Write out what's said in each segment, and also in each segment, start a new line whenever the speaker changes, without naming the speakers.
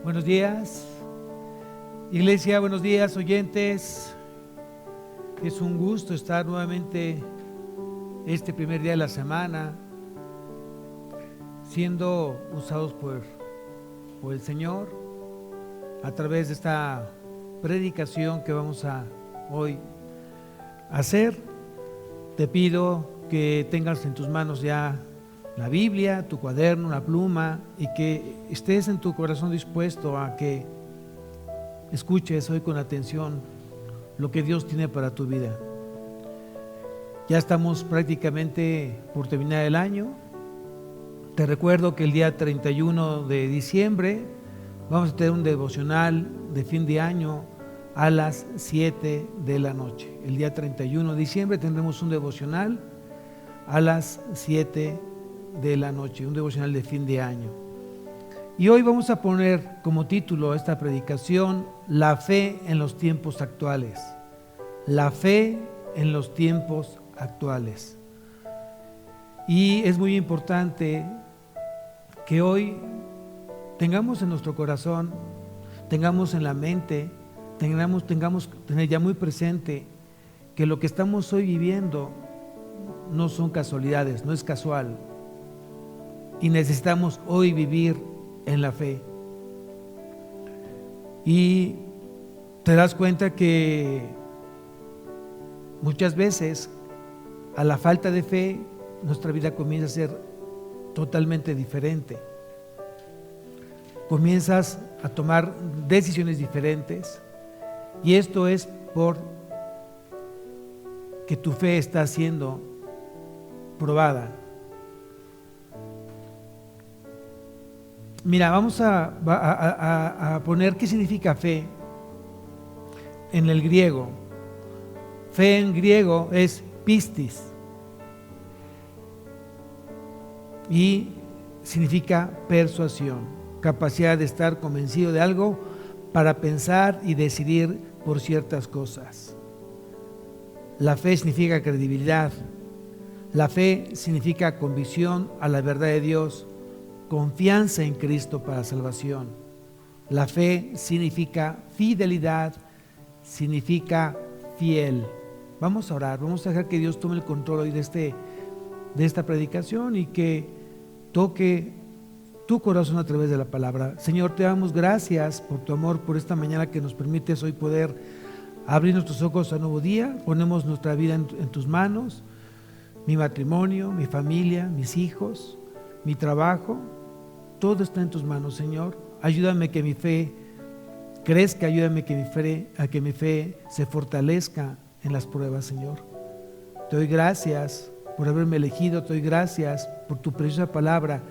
Buenos días, iglesia, buenos días, oyentes. Es un gusto estar nuevamente este primer día de la semana siendo usados por el Señor a través de esta predicación que vamos a hoy hacer. Te pido que tengas en tus manos ya la Biblia, tu cuaderno, una pluma, y que estés en tu corazón dispuesto a que escuches hoy con atención lo que Dios tiene para tu vida. Ya estamos prácticamente por terminar el año. Te recuerdo que el día 31 de diciembre vamos a tener un devocional de fin de año a las 7 de la noche. El día 31 de diciembre tendremos un devocional a las 7 de la noche, un devocional de fin de año. Y hoy vamos a poner como título a esta predicación: la fe en los tiempos actuales. La fe en los tiempos actuales. Y es muy importante que hoy tengamos en nuestro corazón, tengamos en la mente, tengamos tener ya muy presente que lo que estamos hoy viviendo no son casualidades, no es casual. Y necesitamos hoy vivir en la fe. Y te das cuenta que muchas veces a la falta de fe nuestra vida comienza a ser totalmente diferente. Comienzas a tomar decisiones diferentes, y esto es por que tu fe está siendo probada. Mira, vamos a poner qué significa fe en el griego. Fe en griego es pistis y significa persuasión, capacidad de estar convencido de algo para pensar y decidir por ciertas cosas. La fe significa credibilidad. La fe significa convicción a la verdad de Dios, confianza en Cristo para salvación. La fe significa fidelidad, significa fiel. Vamos a orar, vamos a dejar que Dios tome el control hoy de esta predicación y que toque tu corazón a través de la palabra. Señor, te damos gracias por tu amor, por esta mañana que nos permites hoy poder abrir nuestros ojos a un nuevo día. Ponemos nuestra vida en tus manos, mi matrimonio, mi familia, mis hijos, mi trabajo. Todo está en tus manos, Señor. Ayúdame que mi fe crezca, ayúdame a que mi fe se fortalezca en las pruebas, Señor. Te doy gracias por haberme elegido, te doy gracias por tu preciosa palabra,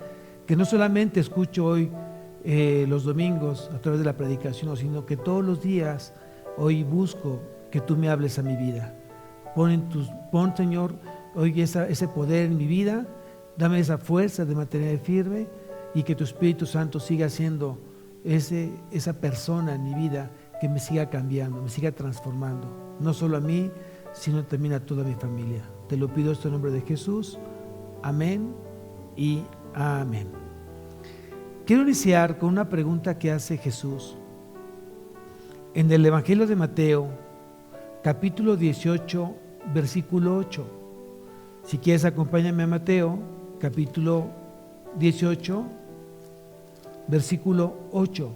que no solamente escucho hoy los domingos a través de la predicación, sino que todos los días hoy busco que tú me hables a mi vida. Pon, Señor, hoy ese poder en mi vida, dame esa fuerza de mantener firme, y que tu Espíritu Santo siga siendo esa persona en mi vida que me siga cambiando, me siga transformando, no solo a mí, sino también a toda mi familia. Te lo pido esto en nombre de Jesús. Amén y amén. Quiero iniciar con una pregunta que hace Jesús en el Evangelio de Mateo, capítulo 18, versículo 8. Si quieres, acompáñame a Mateo, capítulo 18, versículo 8.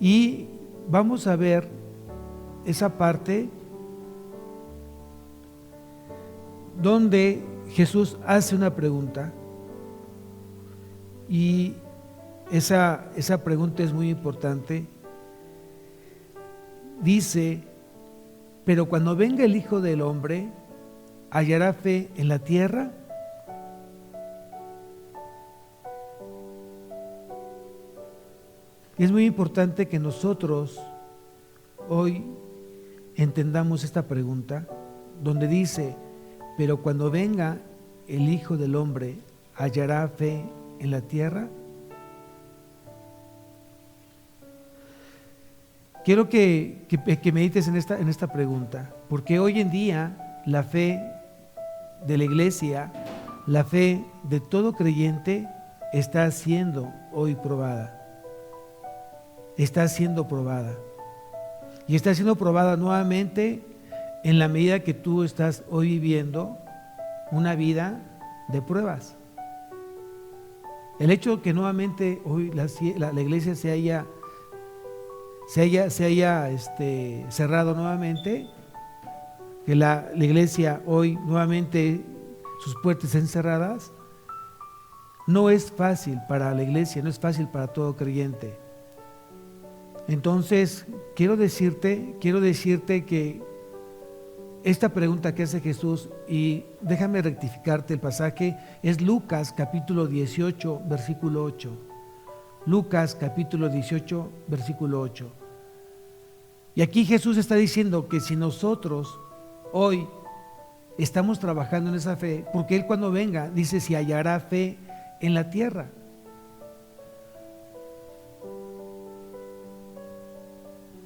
Y vamos a ver esa parte donde Jesús hace una pregunta, y esa pregunta es muy importante. Dice: pero cuando venga el Hijo del Hombre, ¿hallará fe en la tierra? Es muy importante que nosotros hoy entendamos esta pregunta, donde dice: pero cuando venga el Hijo del Hombre, ¿hallará fe en la tierra? Quiero que medites en esta pregunta, porque hoy en día la fe de la iglesia, la fe de todo creyente está siendo hoy probada. está siendo probada. Y está siendo probada nuevamente en la medida que tú estás hoy viviendo una vida de pruebas. El hecho de que nuevamente hoy la iglesia se haya cerrado nuevamente, que la iglesia hoy nuevamente sus puertas estén cerradas, no es fácil para la iglesia, no es fácil para todo creyente. Entonces, quiero decirte que esta pregunta que hace Jesús, y déjame rectificarte el pasaje, es Lucas capítulo 18, versículo 8. Lucas capítulo 18, versículo 8. Y aquí Jesús está diciendo que si nosotros hoy estamos trabajando en esa fe, porque Él cuando venga, dice si hallará fe en la tierra.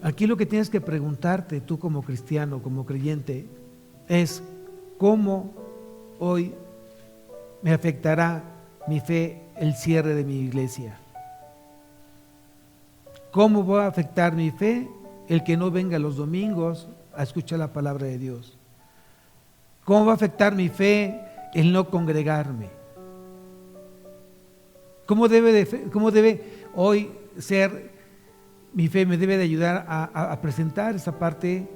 Aquí lo que tienes que preguntarte tú como cristiano, como creyente, es ¿cómo hoy me afectará mi fe el cierre de mi iglesia? ¿Cómo va a afectar mi fe el que no venga los domingos a escuchar la palabra de Dios? ¿Cómo va a afectar mi fe el no congregarme? ¿Cómo debe hoy ser mi fe? Me debe de ayudar a presentar esa parte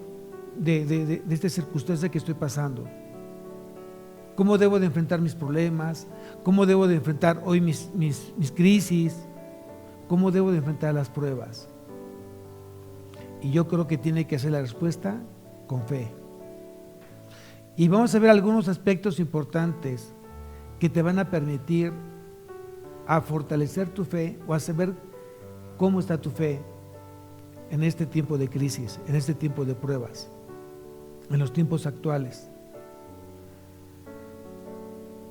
de esta circunstancia que estoy pasando. ¿Cómo debo de enfrentar mis problemas? ¿Cómo debo de enfrentar hoy mis crisis? ¿Cómo debo de enfrentar las pruebas? Y yo creo que tiene que ser la respuesta con fe. Y vamos a ver algunos aspectos importantes que te van a permitir a fortalecer tu fe o a saber cómo está tu fe en este tiempo de crisis, en este tiempo de pruebas, en los tiempos actuales.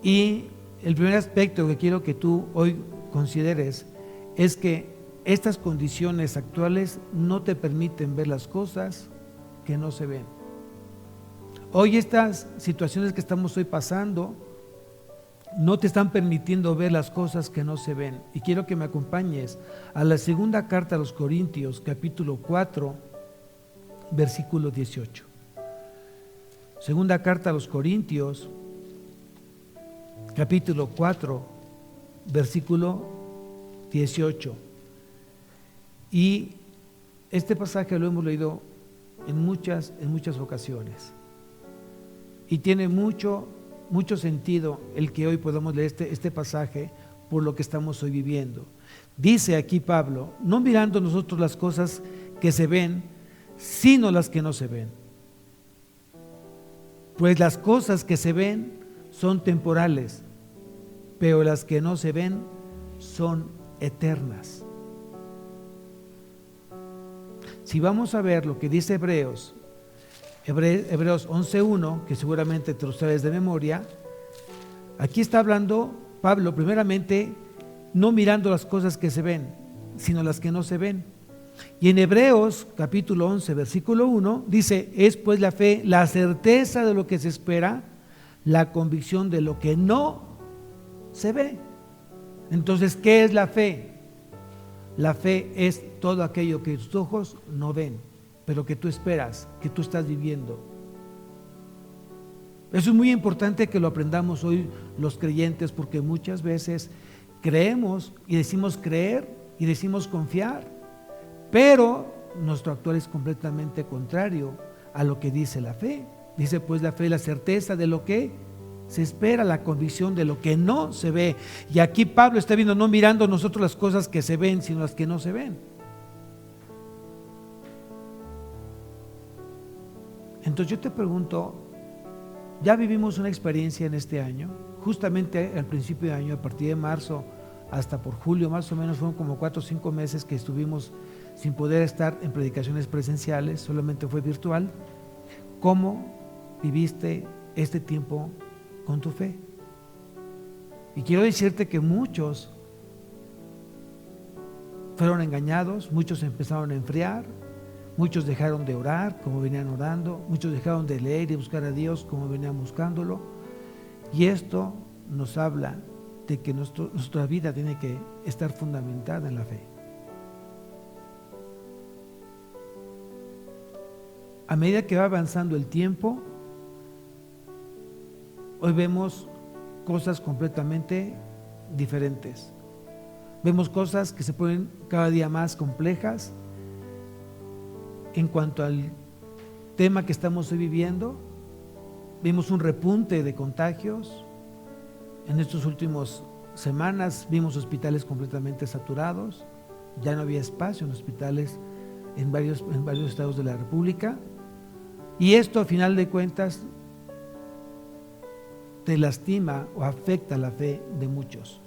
Y el primer aspecto que quiero que tú hoy consideres es que estas condiciones actuales no te permiten ver las cosas que no se ven. Hoy estas situaciones que estamos hoy pasando no te están permitiendo ver las cosas que no se ven. Y quiero que me acompañes a la segunda carta a los Corintios, capítulo 4, versículo 18. Segunda carta a los Corintios, capítulo 4, versículo 18. Y este pasaje lo hemos leído en muchas ocasiones. Y tiene mucho sentido el que hoy podamos leer este pasaje por lo que estamos hoy viviendo. Dice aquí Pablo, no mirando nosotros las cosas que se ven, sino las que no se ven. Pues las cosas que se ven son temporales, pero las que no se ven son eternas. Si vamos a ver lo que dice Hebreos 11.1, que seguramente te lo sabes de memoria, aquí está hablando Pablo primeramente no mirando las cosas que se ven, sino las que no se ven. Y en Hebreos capítulo 11, versículo 1, dice, es pues la fe, la certeza de lo que se espera, la convicción de lo que no se ve. Entonces, ¿qué es la fe? La fe es todo aquello que tus ojos no ven, pero que tú esperas, que tú estás viviendo. Eso es muy importante que lo aprendamos hoy los creyentes, porque muchas veces creemos y decimos creer y decimos confiar, pero nuestro actuar es completamente contrario a lo que dice la fe. Dice pues la fe, la certeza de lo que se espera, la convicción de lo que no se ve. Y aquí Pablo está viendo, no mirando nosotros las cosas que se ven, sino las que no se ven. Entonces yo te pregunto, ya vivimos una experiencia en este año, justamente al principio de año, a partir de marzo hasta por julio, más o menos fueron como 4 o 5 meses que estuvimos sin poder estar en predicaciones presenciales, solamente fue virtual. ¿Cómo viviste este tiempo con tu fe? Y quiero decirte que muchos fueron engañados, muchos empezaron a enfriar, muchos dejaron de orar como venían orando, muchos dejaron de leer y buscar a Dios como venían buscándolo. Y esto nos habla de que nuestra vida tiene que estar fundamentada en la fe. a medida que va avanzando el tiempo, hoy vemos cosas completamente diferentes. Vemos cosas que se ponen cada día más complejas en cuanto al tema que estamos hoy viviendo. Vimos un repunte de contagios. En estas últimas semanas vimos hospitales completamente saturados. Ya no había espacio en hospitales en varios estados de la República. Y esto, a final de cuentas, te lastima o afecta la fe de muchos.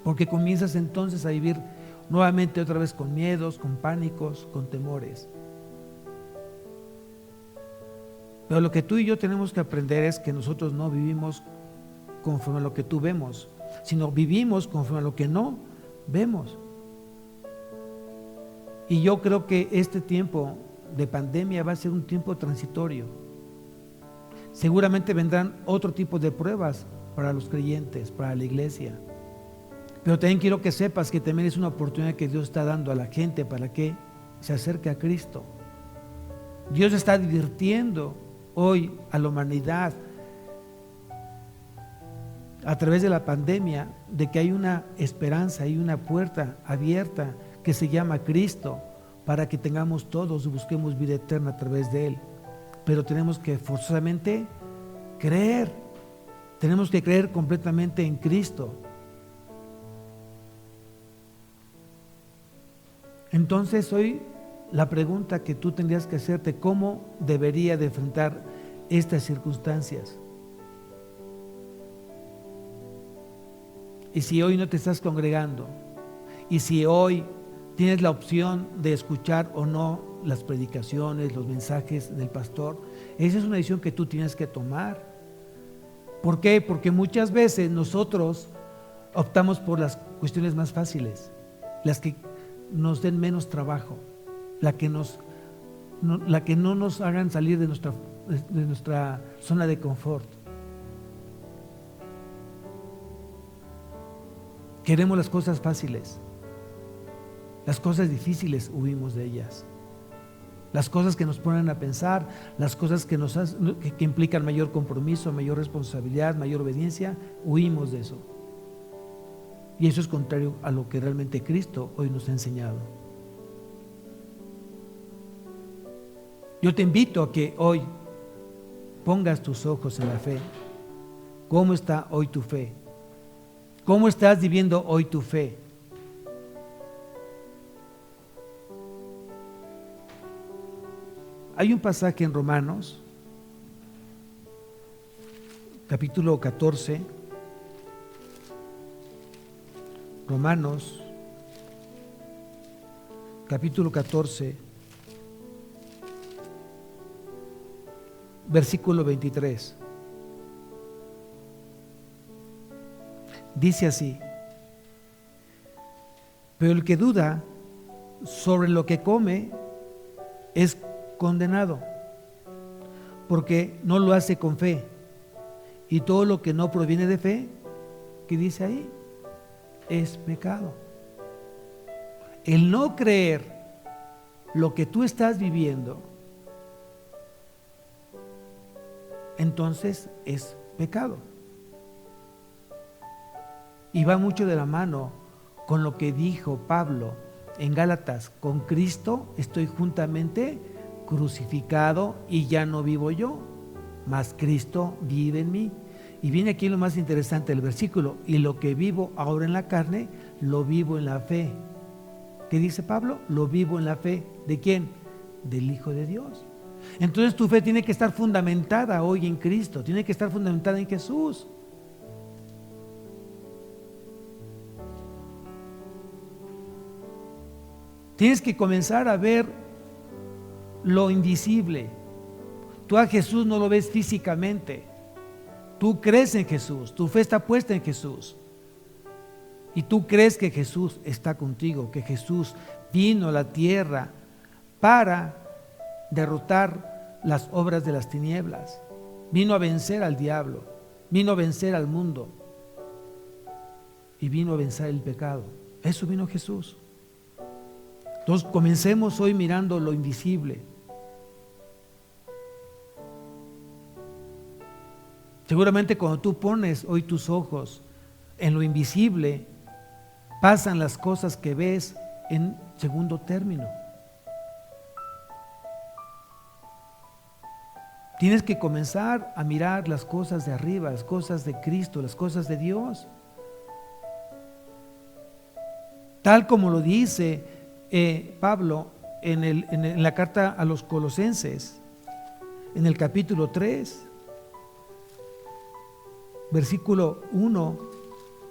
Porque comienzas entonces a vivir nuevamente otra vez con miedos, con pánicos, con temores. Pero lo que tú y yo tenemos que aprender es que nosotros no vivimos conforme a lo que tú vemos, sino vivimos conforme a lo que no vemos. Y yo creo que este tiempo de pandemia va a ser un tiempo transitorio. Seguramente vendrán otro tipo de pruebas para los creyentes, para la iglesia. Pero también quiero que sepas que también es una oportunidad que Dios está dando a la gente para que se acerque a Cristo. Dios está advirtiendo hoy a la humanidad a través de la pandemia de que hay una esperanza, hay una puerta abierta que se llama Cristo, para que tengamos todos y busquemos vida eterna a través de Él. Pero tenemos que forzosamente creer, tenemos que creer completamente en Cristo. Entonces hoy la pregunta que tú tendrías que hacerte: ¿cómo debería de enfrentar estas circunstancias? Y si hoy no te estás congregando, y si hoy tienes la opción de escuchar o no las predicaciones, los mensajes del pastor, esa es una decisión que tú tienes que tomar. ¿Por qué? Porque muchas veces nosotros optamos por las cuestiones más fáciles, las que nos den menos trabajo, la que no nos hagan salir de nuestra zona de confort. Queremos las cosas fáciles. Las cosas difíciles huimos de ellas. Las cosas que nos ponen a pensar, las cosas que implican mayor compromiso, mayor responsabilidad, mayor obediencia, huimos de eso. Y eso es contrario a lo que realmente Cristo hoy nos ha enseñado. Yo te invito a que hoy pongas tus ojos en la fe. ¿Cómo está hoy tu fe? ¿Cómo estás viviendo hoy tu fe? Hay un pasaje en Romanos, capítulo 14, Romanos, capítulo 14, versículo 23. Dice así: pero el que duda sobre lo que come es condenado, porque no lo hace con fe. Y todo lo que no proviene de fe, ¿qué dice ahí? Es pecado. El no creer lo que tú estás viviendo, entonces es pecado. Y va mucho de la mano con lo que dijo Pablo en Gálatas: con Cristo estoy juntamente crucificado y ya no vivo yo, mas Cristo vive en mí. Y viene aquí lo más interesante del versículo: y lo que vivo ahora en la carne, lo vivo en la fe. ¿Qué dice Pablo? Lo vivo en la fe. ¿De quién? Del Hijo de Dios. Entonces tu fe tiene que estar fundamentada hoy en Cristo, tiene que estar fundamentada en Jesús. Tienes que comenzar a ver lo invisible. Tú a Jesús no lo ves físicamente. Tú crees en Jesús, tu fe está puesta en Jesús. Y tú crees que Jesús está contigo, que Jesús vino a la tierra para derrotar las obras de las tinieblas. Vino a vencer al diablo, vino a vencer al mundo y vino a vencer el pecado. Eso vino Jesús. Entonces comencemos hoy mirando lo invisible. Seguramente cuando tú pones hoy tus ojos en lo invisible, pasan las cosas que ves en segundo término. Tienes que comenzar a mirar las cosas de arriba, las cosas de Cristo, las cosas de Dios. Tal como lo dice Pablo en la carta a los Colosenses, en el capítulo 3, versículo 1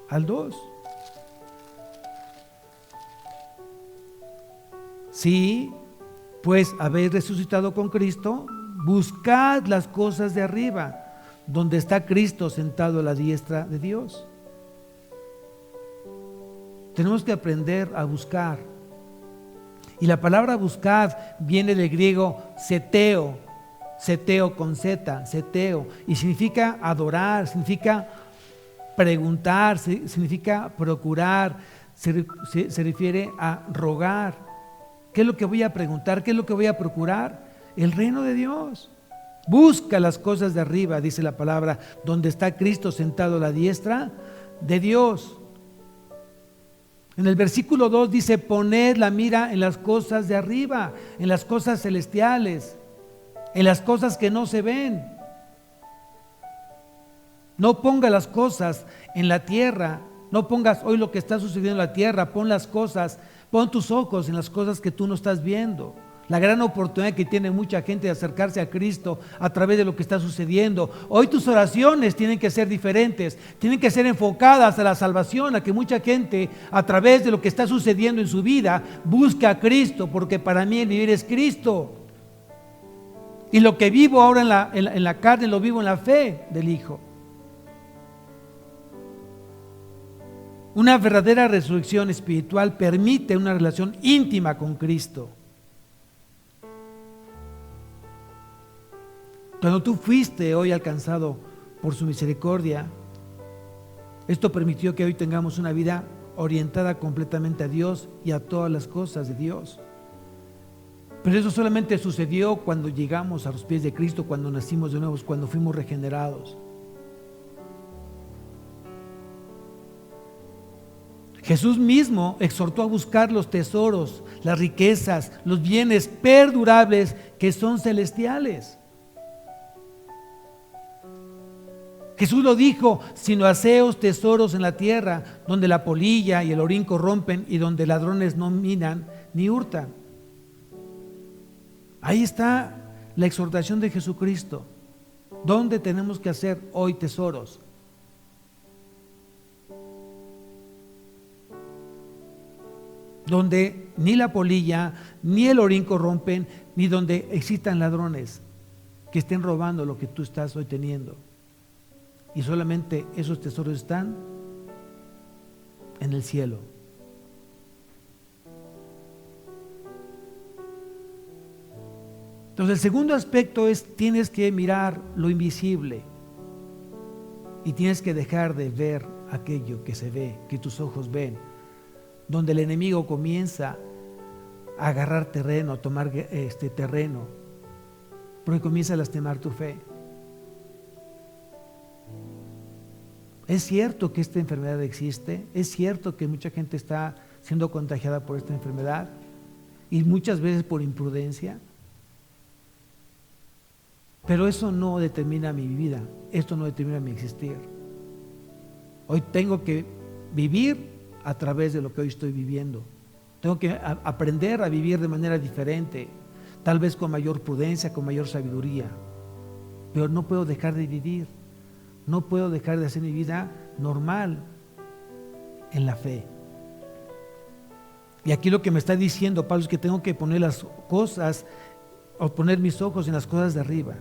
al 2. Sí, pues habéis resucitado con Cristo, buscad las cosas de arriba, donde está Cristo sentado a la diestra de Dios. Tenemos que aprender a buscar. Y la palabra buscar viene del griego seteo, seteo con Z, seteo, y significa adorar, significa preguntar, significa procurar, se refiere a rogar. ¿Qué es lo que voy a preguntar? ¿Qué es lo que voy a procurar? El reino de Dios. Busca las cosas de arriba, dice la palabra, donde está Cristo sentado a la diestra de Dios. En el versículo 2 dice, poned la mira en las cosas de arriba, en las cosas celestiales, en las cosas que no se ven. No ponga las cosas en la tierra, no pongas hoy lo que está sucediendo en la tierra, pon tus ojos en las cosas que tú no estás viendo. La gran oportunidad que tiene mucha gente de acercarse a Cristo a través de lo que está sucediendo. Hoy tus oraciones tienen que ser diferentes, tienen que ser enfocadas a la salvación, a que mucha gente a través de lo que está sucediendo en su vida busque a Cristo, porque para mí el vivir es Cristo. Y lo que vivo ahora en la carne lo vivo en la fe del Hijo. Una verdadera resurrección espiritual permite una relación íntima con Cristo. Cuando tú fuiste hoy alcanzado por su misericordia, esto permitió que hoy tengamos una vida orientada completamente a Dios y a todas las cosas de Dios. Pero eso solamente sucedió cuando llegamos a los pies de Cristo, cuando nacimos de nuevo, cuando fuimos regenerados. Jesús mismo exhortó a buscar los tesoros, las riquezas, los bienes perdurables que son celestiales. Jesús lo dijo, sino haceos tesoros en la tierra, donde la polilla y el orín corrompen y donde ladrones no minan ni hurtan. Ahí está la exhortación de Jesucristo. ¿Dónde tenemos que hacer hoy tesoros? Donde ni la polilla ni el orín corrompen, ni donde existan ladrones que estén robando lo que tú estás hoy teniendo. Y solamente esos tesoros están en el cielo. Entonces el segundo aspecto es, tienes que mirar lo invisible y tienes que dejar de ver aquello que se ve, que tus ojos ven, donde el enemigo comienza a agarrar terreno, a tomar terreno, porque comienza a lastimar tu fe. Es cierto que esta enfermedad existe, es cierto que mucha gente está siendo contagiada por esta enfermedad y muchas veces por imprudencia, pero eso no determina mi vida, esto no determina mi existir. Hoy tengo que vivir a través de lo que hoy estoy viviendo. Tengo que aprender a vivir de manera diferente, tal vez con mayor prudencia, con mayor sabiduría, pero no puedo dejar de vivir. No puedo dejar de hacer mi vida normal en la fe. Y aquí lo que me está diciendo Pablo es que tengo que poner las cosas, o poner mis ojos en las cosas de arriba,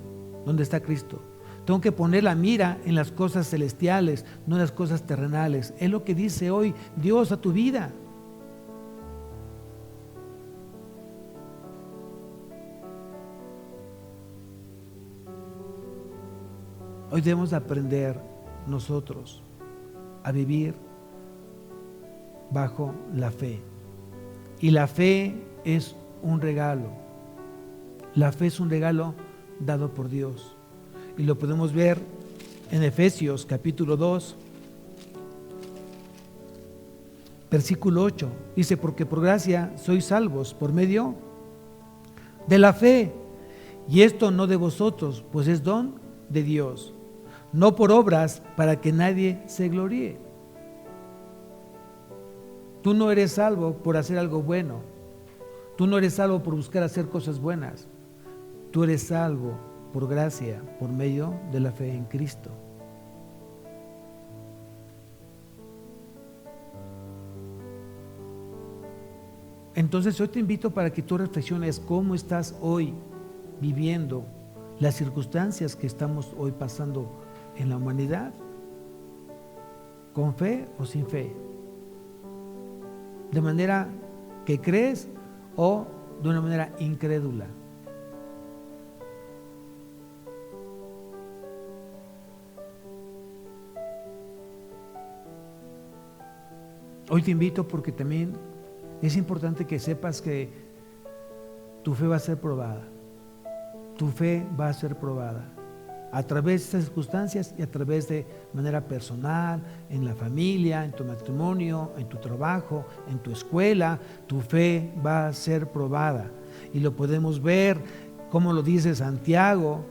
donde está Cristo. Tengo que poner la mira en las cosas celestiales, no en las cosas terrenales. Es lo que dice hoy Dios a tu vida. Hoy debemos aprender nosotros a vivir bajo la fe. Y la fe es un regalo. La fe es un regalo dado por Dios. Y lo podemos ver en Efesios capítulo 2, versículo 8. Dice, porque por gracia sois salvos por medio de la fe. Y esto no de vosotros, pues es don de Dios, no por obras para que nadie se gloríe. Tú no eres salvo por hacer algo bueno. Tú no eres salvo por buscar hacer cosas buenas. Tú eres salvo por gracia, por medio de la fe en Cristo. Entonces hoy te invito para que tú reflexiones cómo estás hoy viviendo las circunstancias que estamos hoy pasando en la humanidad, con fe o sin fe, de manera que crees o de una manera incrédula. Hoy te invito porque también es importante que sepas que tu fe va a ser probada. Tu fe va a ser probada a través de estas circunstancias y a través de manera personal, en la familia, en tu matrimonio, en tu trabajo, en tu escuela. Tu fe va a ser probada y lo podemos ver como lo dice Santiago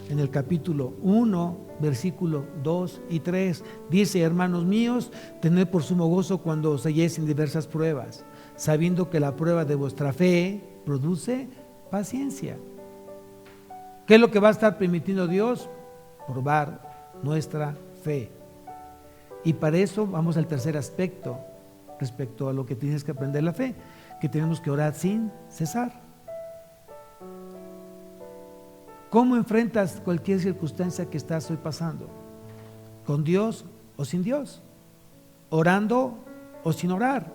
en el capítulo 1, versículo 2 y 3. Dice, hermanos míos, tened por sumo gozo cuando os halléis en diversas pruebas, sabiendo que la prueba de vuestra fe produce paciencia. ¿Qué es lo que va a estar permitiendo Dios? Probar nuestra fe. Y para eso vamos al tercer aspecto respecto a lo que tienes que aprender la fe, que tenemos que orar sin cesar. ¿Cómo enfrentas cualquier circunstancia que estás hoy pasando? ¿Con Dios o sin Dios? ¿Orando o sin orar?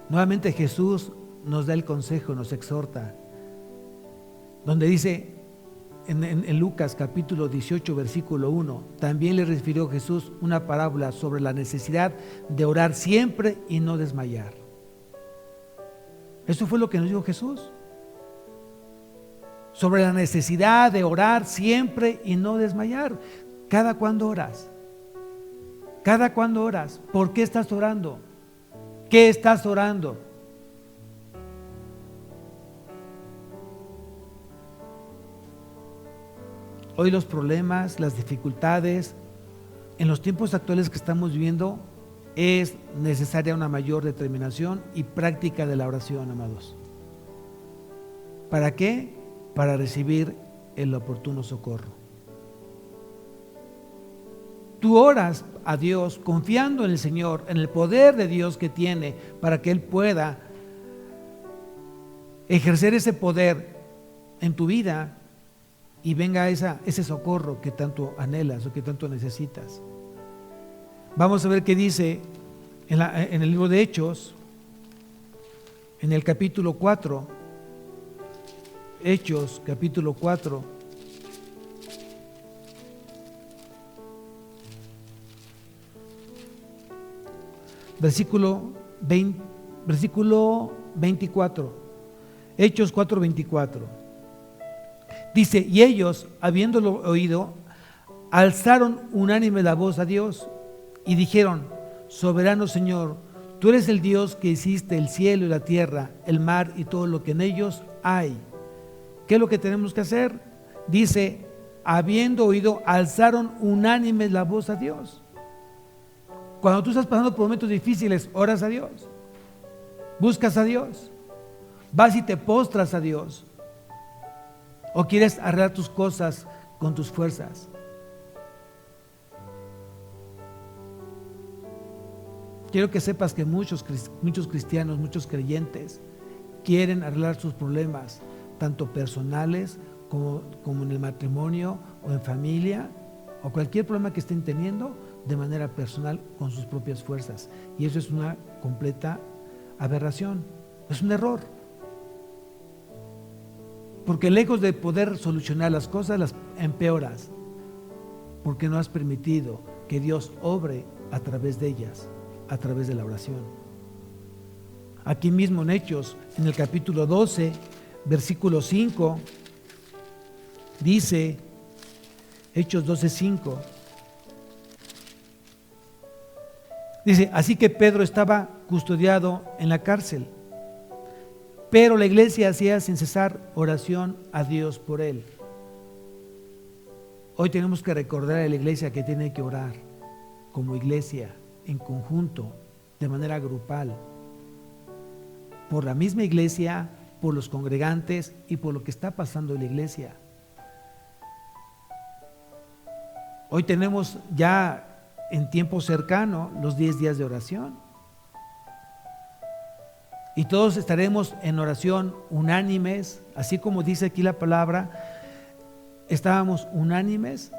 Nuevamente Jesús nos da el consejo, nos exhorta, donde dice en Lucas capítulo 18 versículo 1, también le refirió Jesús una parábola sobre la necesidad de orar siempre y no desmayar. Eso fue lo que nos dijo Jesús, sobre la necesidad de orar siempre y no desmayar. ¿Cada cuándo oras? ¿Cada cuándo oras? ¿Por qué estás orando? ¿Qué estás orando? Hoy los problemas, las dificultades, en los tiempos actuales que estamos viviendo, es necesaria una mayor determinación y práctica de la oración, amados. ¿Para qué? Para recibir el oportuno socorro. Tú oras a Dios confiando en el Señor, en el poder de Dios que tiene para que Él pueda ejercer ese poder en tu vida y venga ese socorro que tanto anhelas o que tanto necesitas. Vamos a ver qué dice en el libro de Hechos, en el capítulo 4, Hechos capítulo 4, versículo 24, Hechos 4:24. Dice, y ellos, habiéndolo oído, alzaron unánime la voz a Dios y dijeron, soberano Señor, tú eres el Dios que hiciste el cielo y la tierra, el mar y todo lo que en ellos hay. ¿Qué es lo que tenemos que hacer? Dice, habiendo oído, alzaron unánime la voz a Dios. Cuando tú estás pasando por momentos difíciles, oras a Dios, buscas a Dios, vas y te postras a Dios. ¿O quieres arreglar tus cosas con tus fuerzas? Quiero que sepas que muchos cristianos, muchos creyentes quieren arreglar sus problemas, tanto personales como en el matrimonio o en familia, o cualquier problema que estén teniendo de manera personal con sus propias fuerzas. Y eso es una completa aberración, es un error. Porque lejos de poder solucionar las cosas, las empeoras, porque no has permitido que Dios obre a través de ellas, a través de la oración. Aquí mismo en Hechos, en el capítulo 12, versículo 5, Dice Hechos 12:5. Dice, así que Pedro estaba custodiado en la cárcel, pero la iglesia hacía sin cesar oración a Dios por él. Hoy tenemos que recordar a la iglesia que tiene que orar como iglesia, en conjunto, de manera grupal, por la misma iglesia, por los congregantes y por lo que está pasando en la iglesia. Hoy tenemos ya en tiempo cercano los 10 días de oración. Y todos estaremos en oración unánimes, así como dice aquí la palabra, estaremos unánimes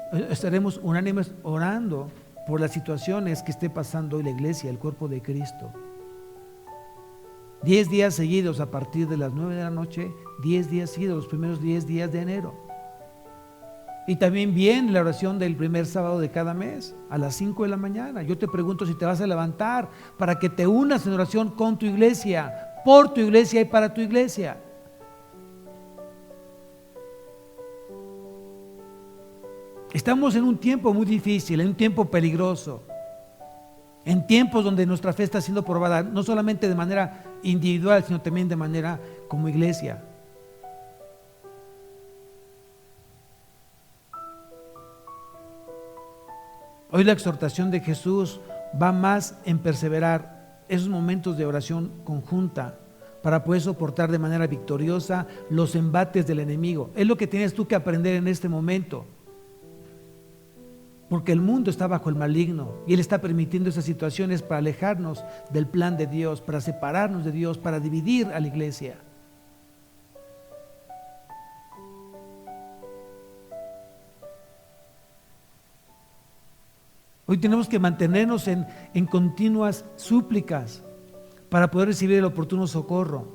orando por las situaciones que esté pasando hoy la iglesia, el cuerpo de Cristo. 10 días seguidos a partir de las 9 de la noche, 10 días seguidos, los primeros 10 días de enero. Y también viene la oración del primer sábado de cada mes, a las 5 de la mañana. Yo te pregunto si te vas a levantar para que te unas en oración con tu iglesia, por tu iglesia y para tu iglesia. Estamos en un tiempo muy difícil, en un tiempo peligroso, en tiempos donde nuestra fe está siendo probada, no solamente de manera individual, sino también de manera como iglesia. Hoy la exhortación de Jesús va más en perseverar esos momentos de oración conjunta para poder soportar de manera victoriosa los embates del enemigo. Es lo que tienes tú que aprender en este momento. Porque el mundo está bajo el maligno y Él está permitiendo esas situaciones para alejarnos del plan de Dios, para separarnos de Dios, para dividir a la iglesia. Hoy tenemos que mantenernos en continuas súplicas para poder recibir el oportuno socorro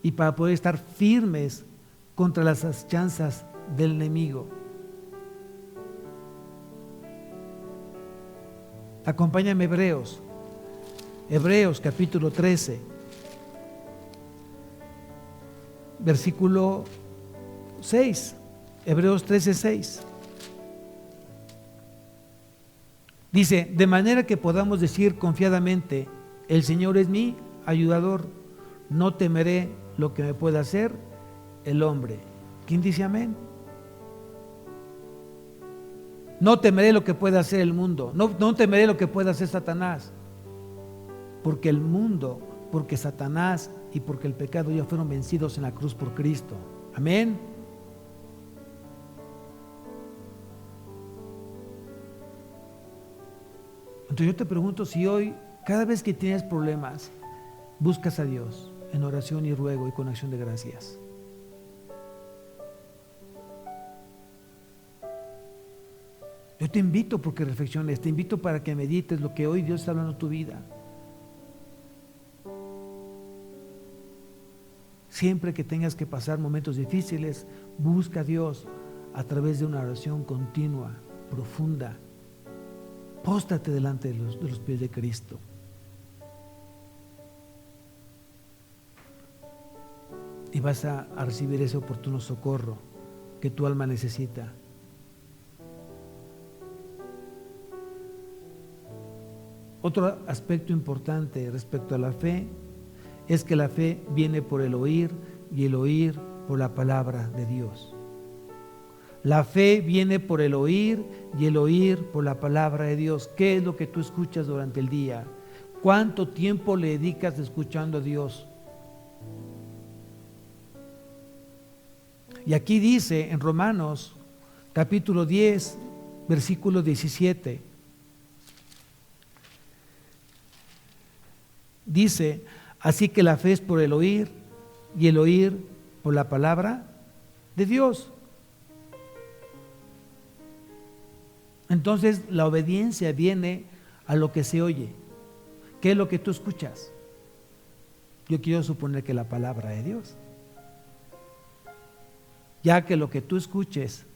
y para poder estar firmes contra las asechanzas del enemigo. Acompáñame Hebreos capítulo 13, versículo 6, Hebreos 13:6. Dice, de manera que podamos decir confiadamente, el Señor es mi ayudador, no temeré lo que me pueda hacer el hombre. ¿Quién dice amén? No temeré lo que pueda hacer el mundo, no temeré lo que pueda hacer Satanás, porque el mundo, porque Satanás y porque el pecado ya fueron vencidos en la cruz por Cristo. Amén. Entonces yo te pregunto si hoy, cada vez que tienes problemas, buscas a Dios en oración y ruego y con acción de gracias. Yo te invito porque reflexiones, te invito para que medites lo que hoy Dios está hablando en tu vida. Siempre que tengas que pasar momentos difíciles, busca a Dios a través de una oración continua, profunda. Póstrate delante de los pies de Cristo. Y vas a recibir ese oportuno socorro que tu alma necesita. Otro aspecto importante respecto a la fe es que la fe viene por el oír y el oír por la palabra de Dios. La fe viene por el oír y el oír por la palabra de Dios. ¿Qué es lo que tú escuchas durante el día? ¿Cuánto tiempo le dedicas escuchando a Dios? Y aquí dice en Romanos capítulo 10, versículo 17. Dice, así que la fe es por el oír y el oír por la palabra de Dios. Entonces la obediencia viene a lo que se oye. ¿Qué es lo que tú escuchas? Yo quiero suponer que la palabra de Dios. Ya que lo que tú escuches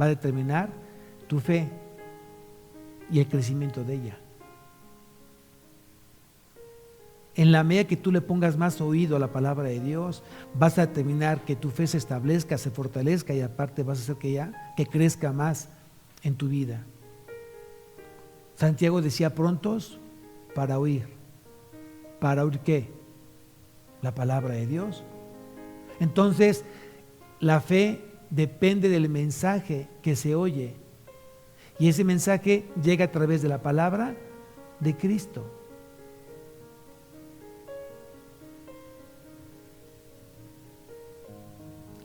va a determinar tu fe y el crecimiento de ella. En la medida que tú le pongas más oído a la palabra de Dios, vas a determinar que tu fe se establezca, se fortalezca y aparte vas a hacer que crezca más en tu vida. Santiago decía: prontos para oír. ¿Para oír qué? La palabra de Dios. Entonces, la fe depende del mensaje que se oye. Y ese mensaje llega a través de la palabra de Cristo.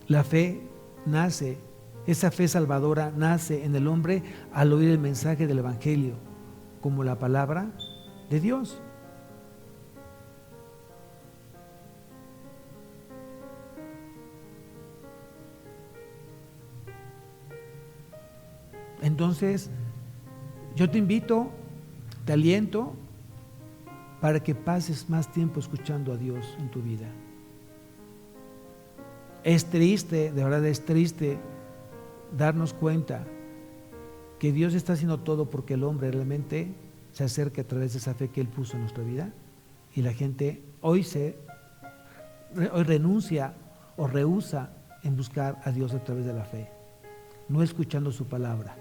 La fe nace, esa fe salvadora nace en el hombre al oír el mensaje del Evangelio, como la palabra de Dios. Entonces, yo te invito, te aliento para que pases más tiempo escuchando a Dios en tu vida. Es triste, de verdad es triste darnos cuenta que Dios está haciendo todo porque el hombre realmente se acerque a través de esa fe que Él puso en nuestra vida, y la gente hoy renuncia o rehúsa en buscar a Dios a través de la fe, no escuchando su palabra.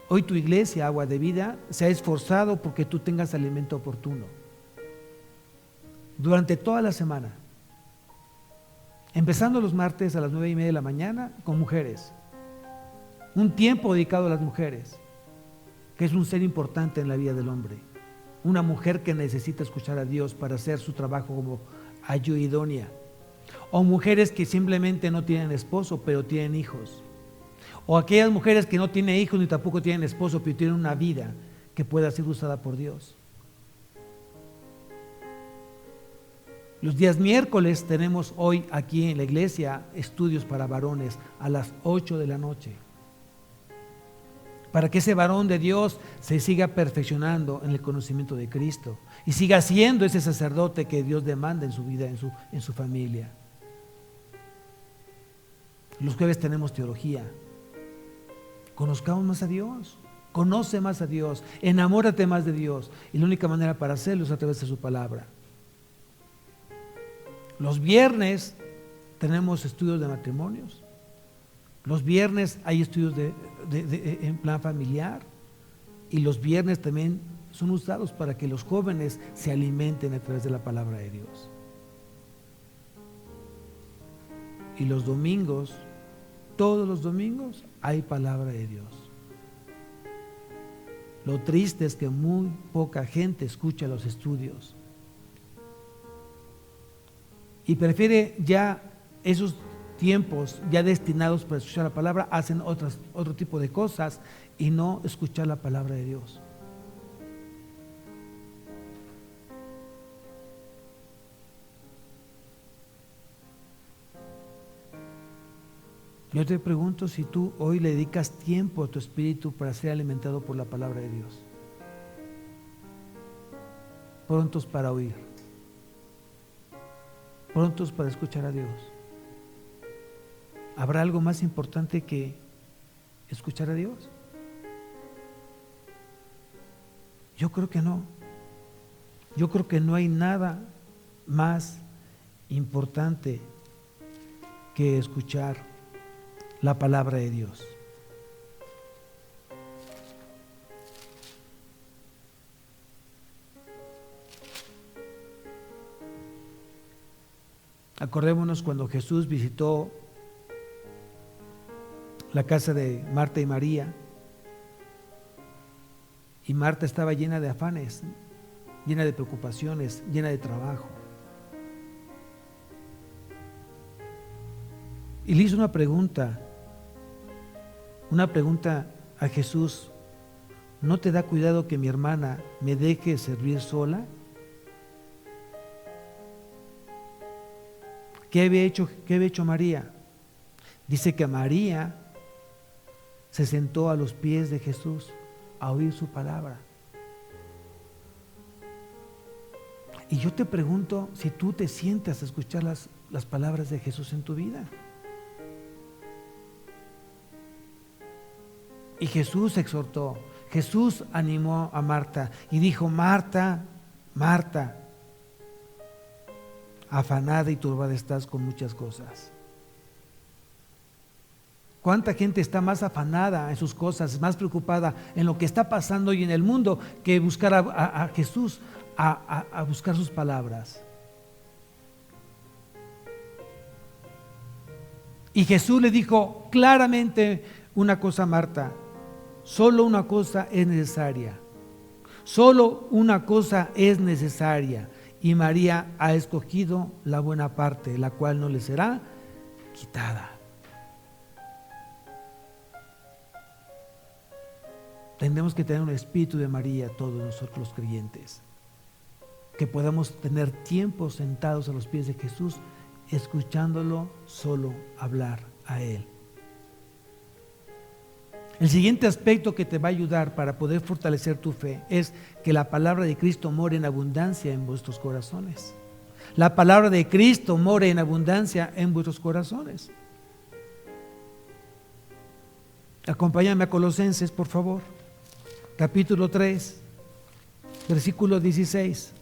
Hoy tu iglesia, Agua de Vida, se ha esforzado porque tú tengas alimento oportuno durante toda la semana, empezando los martes a las 9:30 de la mañana con mujeres, un tiempo dedicado a las mujeres, que es un ser importante en la vida del hombre, una mujer que necesita escuchar a Dios para hacer su trabajo como ayuda idónea, o mujeres que simplemente no tienen esposo pero tienen hijos, o aquellas mujeres que no tienen hijos ni tampoco tienen esposo pero tienen una vida que pueda ser usada por Dios. Los días miércoles tenemos hoy aquí en la iglesia estudios para varones a las 8 de la noche, para que ese varón de Dios se siga perfeccionando en el conocimiento de Cristo y siga siendo ese sacerdote que Dios demanda en su vida, en su familia. Los jueves tenemos teología. Conozcamos más a Dios, conoce más a Dios, enamórate más de Dios, y la única manera para hacerlo es a través de su palabra. Los viernes tenemos estudios de matrimonios. Los viernes hay estudios en plan familiar, y los viernes también son usados para que los jóvenes se alimenten a través de la palabra de Dios. Y los domingos, todos los domingos, hay palabra de Dios. Lo triste es que muy poca gente escucha los estudios y prefiere ya esos tiempos ya destinados para escuchar la palabra, hacen otro tipo de cosas y no escuchar la palabra de Dios. Yo te pregunto si tú hoy le dedicas tiempo a tu espíritu para ser alimentado por la palabra de Dios. Prontos para oír, prontos para escuchar a Dios. ¿Habrá algo más importante que escuchar a Dios? Yo creo que no. Yo creo que no hay nada más importante que escuchar la palabra de Dios. Acordémonos cuando Jesús visitó la casa de Marta y María, y Marta estaba llena de afanes, llena de preocupaciones, llena de trabajo. Y le hizo una pregunta a Jesús: ¿no te da cuidado que mi hermana me deje servir sola? ¿Qué había hecho María? Dice que María se sentó a los pies de Jesús a oír su palabra. Y yo te pregunto si tú te sientas a escuchar las palabras de Jesús en tu vida. Y Jesús exhortó, Jesús animó a Marta y dijo: Marta, Marta, afanada y turbada estás con muchas cosas. ¿Cuánta gente está más afanada en sus cosas, más preocupada en lo que está pasando hoy en el mundo, que buscar a Jesús, a buscar sus palabras? Y Jesús le dijo claramente una cosa a Marta: solo una cosa es necesaria. Solo una cosa es necesaria. Y María ha escogido la buena parte, la cual no le será quitada. Tendremos que tener un espíritu de María, todos nosotros los creyentes, que podamos tener tiempo sentados a los pies de Jesús, escuchándolo solo hablar a Él. El siguiente aspecto que te va a ayudar para poder fortalecer tu fe es que la palabra de Cristo more en abundancia en vuestros corazones. La palabra de Cristo more en abundancia en vuestros corazones. Acompáñame a Colosenses, por favor. Capítulo 3, versículo 16.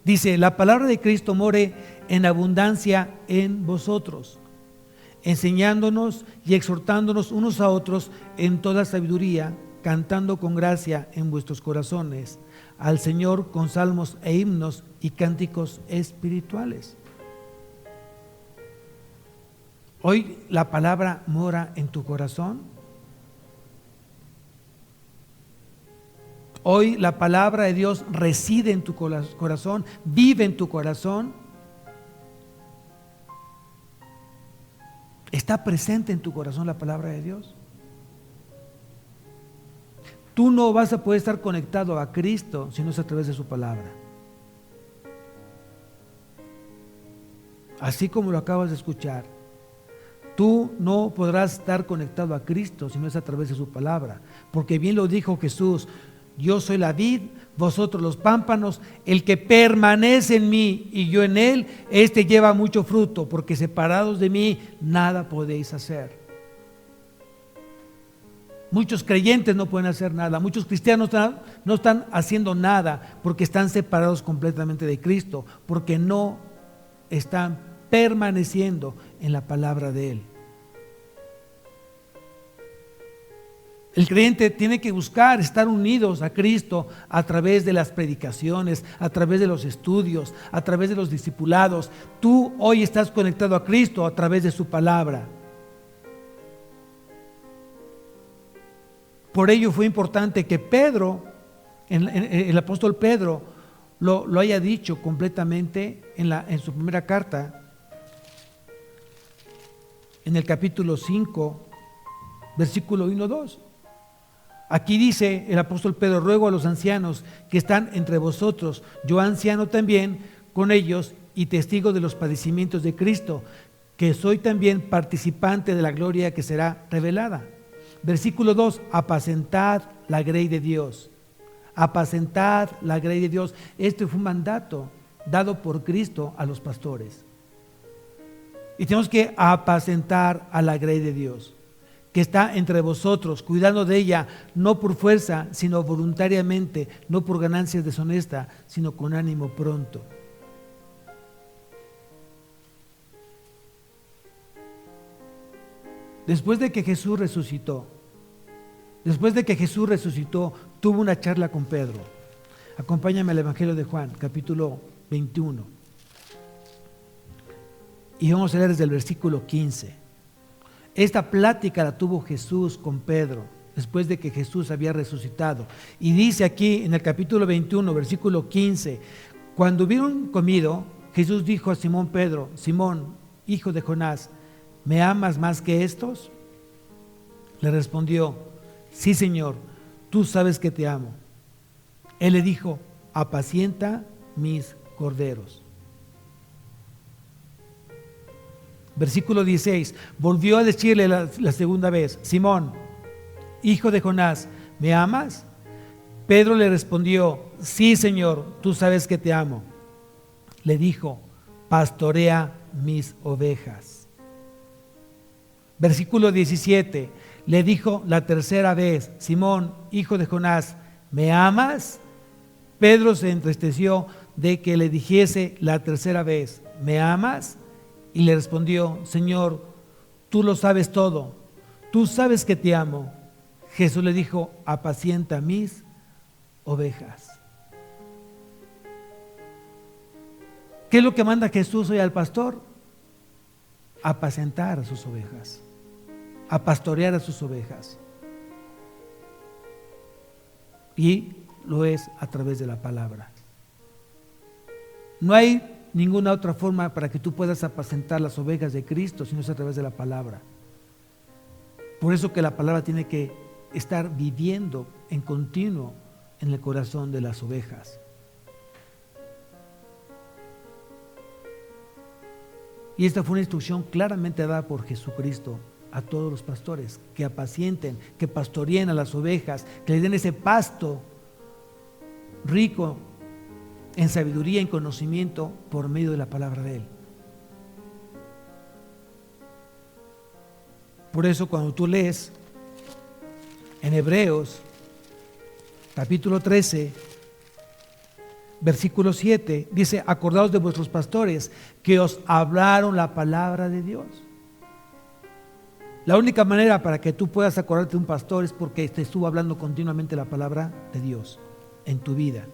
Dice: la palabra de Cristo more en abundancia en vosotros, enseñándonos y exhortándonos unos a otros en toda sabiduría, cantando con gracia en vuestros corazones al Señor con salmos e himnos y cánticos espirituales. Hoy la palabra mora en tu corazón. Hoy la palabra de Dios reside en tu corazón, vive en tu corazón. ¿Está presente en tu corazón la palabra de Dios? Tú no vas a poder estar conectado a Cristo si no es a través de su palabra. Así como lo acabas de escuchar, tú no podrás estar conectado a Cristo si no es a través de su palabra, porque bien lo dijo Jesús: yo soy la vid, vosotros los pámpanos. El que permanece en mí y yo en él, este lleva mucho fruto, porque separados de mí nada podéis hacer. Muchos creyentes no pueden hacer nada, muchos cristianos no están haciendo nada porque están separados completamente de Cristo, porque no están permaneciendo en la palabra de Él. El creyente tiene que buscar estar unidos a Cristo a través de las predicaciones, a través de los estudios, a través de los discipulados. Tú hoy estás conectado a Cristo a través de su palabra. Por ello fue importante que Pedro, el apóstol Pedro, lo haya dicho completamente en su primera carta, en el capítulo 5, versículo 1-2. Aquí dice el apóstol Pedro: ruego a los ancianos que están entre vosotros, yo anciano también con ellos y testigo de los padecimientos de Cristo, que soy también participante de la gloria que será revelada. Versículo 2: apacentad la grey de Dios. Apacentad la grey de Dios. Este fue un mandato dado por Cristo a los pastores. Y tenemos que apacentar a la grey de Dios, que está entre vosotros, cuidando de ella, no por fuerza, sino voluntariamente, no por ganancias deshonestas, sino con ánimo pronto. Después de que Jesús resucitó, tuvo una charla con Pedro. Acompáñame al Evangelio de Juan, capítulo 21. Y vamos a leer desde el versículo 15. Esta plática la tuvo Jesús con Pedro después de que Jesús había resucitado. Y dice aquí en el capítulo 21, versículo 15: cuando hubieron comido, Jesús dijo a Simón Pedro: Simón, hijo de Jonás, ¿me amas más que estos? Le respondió: sí, Señor, tú sabes que te amo. Él le dijo: apacienta mis corderos. Versículo 16, volvió a decirle la segunda vez: Simón, hijo de Jonás, ¿me amas? Pedro le respondió: sí, Señor, tú sabes que te amo. Le dijo: pastorea mis ovejas. Versículo 17, le dijo la tercera vez: Simón, hijo de Jonás, ¿me amas? Pedro se entristeció de que le dijese la tercera vez: ¿me amas? Y le respondió: Señor, tú lo sabes todo, tú sabes que te amo. Jesús le dijo: apacienta mis ovejas. ¿Qué es lo que manda Jesús hoy al pastor? Apacentar a sus ovejas, a pastorear a sus ovejas. Y lo es a través de la palabra. No hay ninguna otra forma para que tú puedas apacentar las ovejas de Cristo si no es a través de la palabra. Por eso que la palabra tiene que estar viviendo en continuo en el corazón de las ovejas. Y esta fue una instrucción claramente dada por Jesucristo a todos los pastores: que apacienten, que pastoreen a las ovejas, que les den ese pasto rico en sabiduría, en conocimiento, por medio de la palabra de Él. Por eso cuando tú lees en Hebreos capítulo 13, versículo 7, dice: acordaos de vuestros pastores que os hablaron la palabra de Dios. La única manera para que tú puedas acordarte de un pastor es porque te estuvo hablando continuamente la palabra de Dios en tu vida.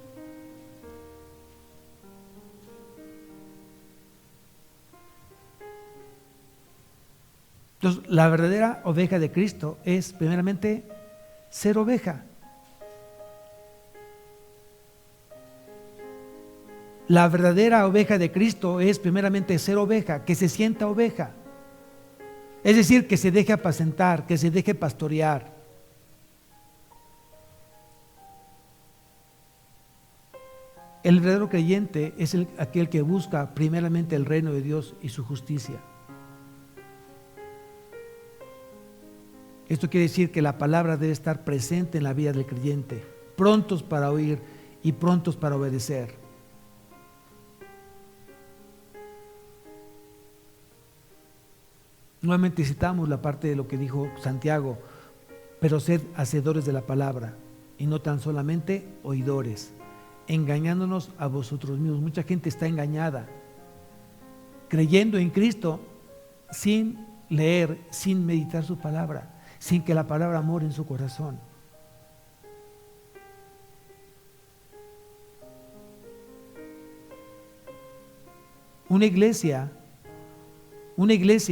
Entonces, la verdadera oveja de Cristo es primeramente ser oveja. La verdadera oveja de Cristo es primeramente ser oveja, que se sienta oveja. Es decir, que se deje apacentar, que se deje pastorear. El verdadero creyente es aquel que busca primeramente el reino de Dios y su justicia. Esto quiere decir que la palabra debe estar presente en la vida del creyente, prontos para oír y prontos para obedecer. Nuevamente citamos la parte de lo que dijo Santiago: pero sed hacedores de la palabra y no tan solamente oidores, engañándonos a vosotros mismos. Mucha gente está engañada, creyendo en Cristo sin leer, sin meditar su palabra, sin que la palabra more en su corazón. Una iglesia,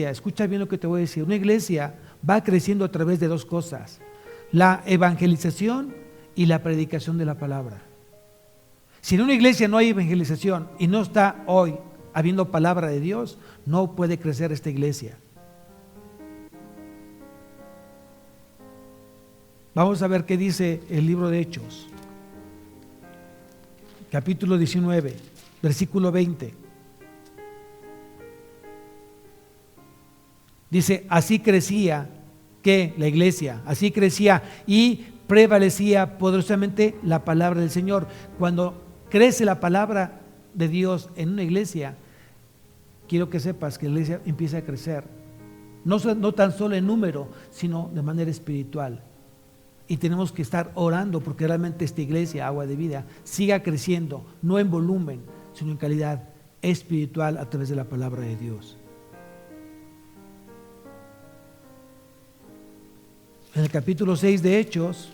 escucha bien lo que te voy a decir, una iglesia va creciendo a través de dos cosas: la evangelización y la predicación de la palabra. Si en una iglesia no hay evangelización y no está hoy habiendo palabra de Dios, no puede crecer esta iglesia. Vamos a ver qué dice el libro de Hechos, capítulo 19, versículo 20. Dice: así crecía, que la iglesia, así crecía y prevalecía poderosamente la palabra del Señor. Cuando crece la palabra de Dios en una iglesia, quiero que sepas que la iglesia empieza a crecer, no tan solo en número, sino de manera espiritual. Y tenemos que estar orando porque realmente esta iglesia, Agua de Vida, siga creciendo, no en volumen, sino en calidad espiritual a través de la palabra de Dios. En el capítulo 6 de Hechos,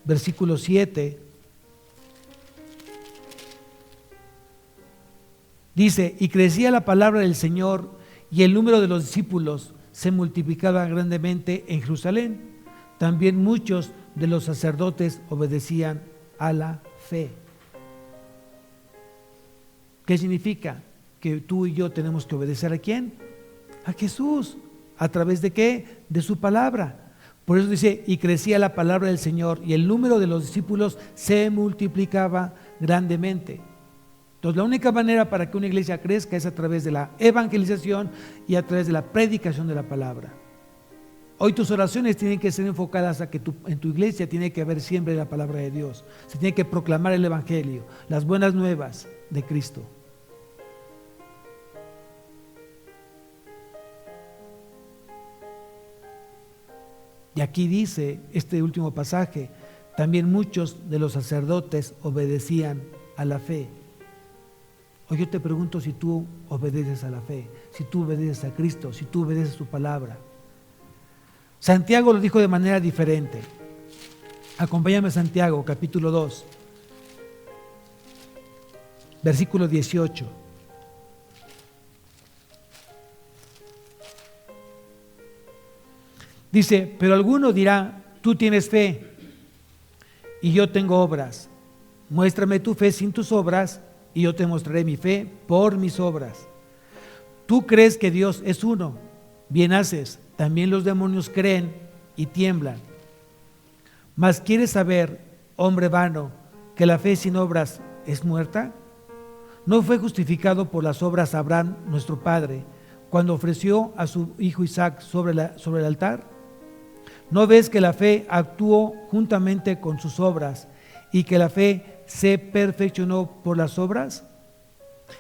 versículo 7, dice: y crecía la palabra del Señor y el número de los discípulos se multiplicaba grandemente en Jerusalén. También muchos de los sacerdotes obedecían a la fe. ¿Qué significa? Que tú y yo tenemos que obedecer ¿a quién? A Jesús. ¿A través de qué? De su palabra. Por eso dice: y crecía la palabra del Señor y el número de los discípulos se multiplicaba grandemente. Entonces, la única manera para que una iglesia crezca es a través de la evangelización y a través de la predicación de la palabra. Hoy tus oraciones tienen que ser enfocadas a que en tu iglesia tiene que haber siempre la palabra de Dios. Se tiene que proclamar el evangelio, las buenas nuevas de Cristo. Y aquí dice este último pasaje, también muchos de los sacerdotes obedecían a la fe. Hoy yo te pregunto si tú obedeces a la fe, si tú obedeces a Cristo, si tú obedeces su palabra. Santiago lo dijo de manera diferente. Acompáñame a Santiago, capítulo 2, versículo 18. Dice, pero alguno dirá, tú tienes fe y yo tengo obras. Muéstrame tu fe sin tus obras y yo te mostraré mi fe por mis obras. Tú crees que Dios es uno, bien haces, también los demonios creen y tiemblan. Mas ¿quieres saber, hombre vano, que la fe sin obras es muerta? ¿No fue justificado por las obras Abraham, nuestro padre, cuando ofreció a su hijo Isaac sobre el altar? ¿No ves que la fe actuó juntamente con sus obras y que la fe se perfeccionó por las obras?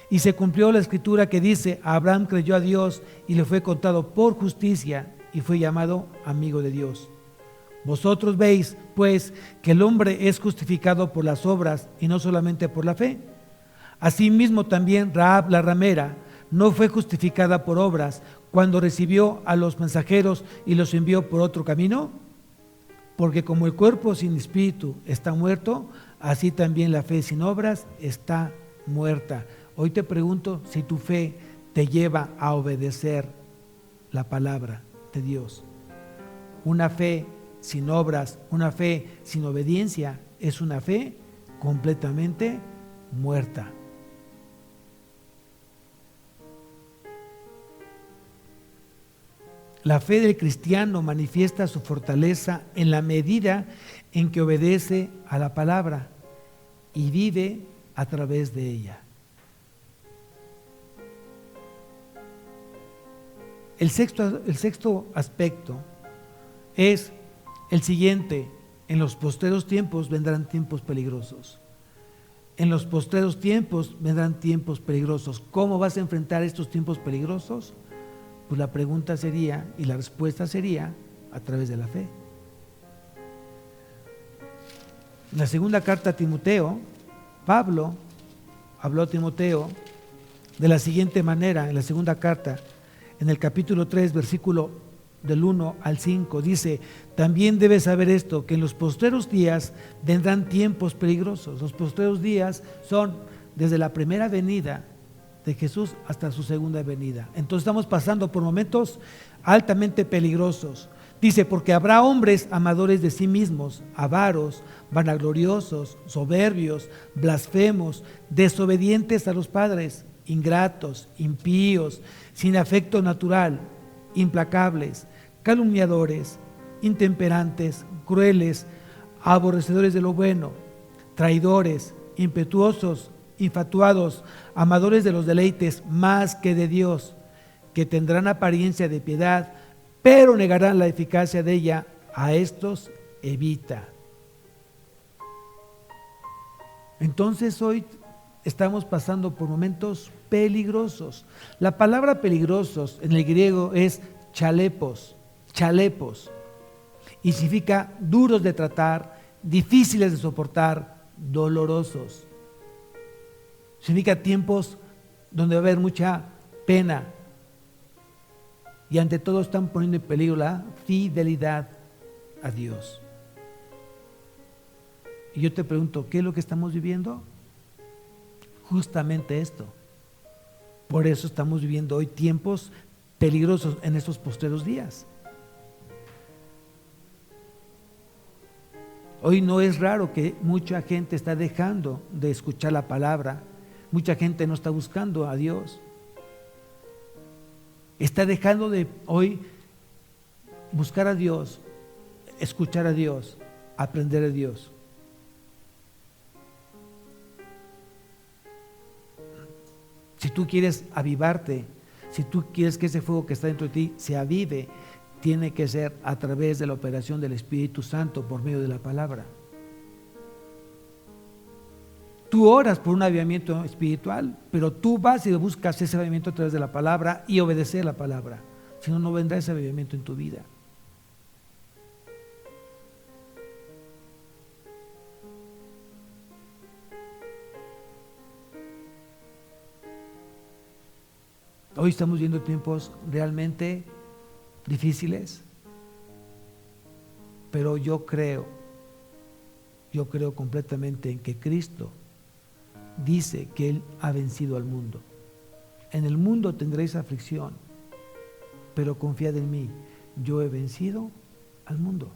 Y se cumplió la escritura que dice, Abraham creyó a Dios y le fue contado por justicia y fue llamado amigo de Dios. Vosotros veis, pues, que el hombre es justificado por las obras y no solamente por la fe. Asimismo también Rahab la ramera no fue justificada por obras cuando recibió a los mensajeros y los envió por otro camino, porque como el cuerpo sin espíritu está muerto, así también la fe sin obras está muerta. Hoy te pregunto si tu fe te lleva a obedecer la palabra de Dios. Una fe sin obras, una fe sin obediencia, es una fe completamente muerta. La fe del cristiano manifiesta su fortaleza en la medida en que obedece a la palabra y vive a través de ella. El sexto aspecto es el siguiente: en los postreros tiempos vendrán tiempos peligrosos. En los postreros tiempos vendrán tiempos peligrosos. ¿Cómo vas a enfrentar estos tiempos peligrosos? Pues la pregunta sería, y la respuesta sería, a través de la fe. En la segunda carta a Timoteo, Pablo habló a Timoteo de la siguiente manera, en la segunda carta, en el capítulo 3, versículo del 1 al 5, dice, también debes saber esto, que en los postreros días vendrán tiempos peligrosos. Los postreros días son desde la primera venida de Jesús hasta su segunda venida. Entonces estamos pasando por momentos altamente peligrosos. Dice, porque habrá hombres amadores de sí mismos, avaros, vanagloriosos, soberbios, blasfemos, desobedientes a los padres, ingratos, impíos, sin afecto natural, implacables, calumniadores, intemperantes, crueles, aborrecedores de lo bueno, traidores, impetuosos, infatuados, amadores de los deleites más que de Dios, que tendrán apariencia de piedad, pero negarán la eficacia de ella. A estos evita. Entonces hoy estamos pasando por momentos peligrosos. La palabra peligrosos en el griego es chalepos, y significa duros de tratar, difíciles de soportar, dolorosos. Significa tiempos donde va a haber mucha pena y ante todo están poniendo en peligro la fidelidad a Dios. Y yo te pregunto, ¿qué es lo que estamos viviendo? Justamente esto. Por eso estamos viviendo hoy tiempos peligrosos en estos postreros días. Hoy no es raro que mucha gente está dejando de escuchar la palabra, mucha gente no está buscando a Dios, está dejando de hoy buscar a Dios, escuchar a Dios, aprender a Dios. Si tú quieres avivarte, si tú quieres que ese fuego que está dentro de ti se avive, tiene que ser a través de la operación del Espíritu Santo por medio de la palabra. Tú oras por un avivamiento espiritual, pero tú vas y buscas ese avivamiento a través de la palabra y obedecer la palabra. Si no, no vendrá ese avivamiento en tu vida. Hoy estamos viendo tiempos realmente difíciles, pero yo creo completamente en que Cristo dice que Él ha vencido al mundo. En el mundo tendréis aflicción, pero confiad en mí, yo he vencido al mundo.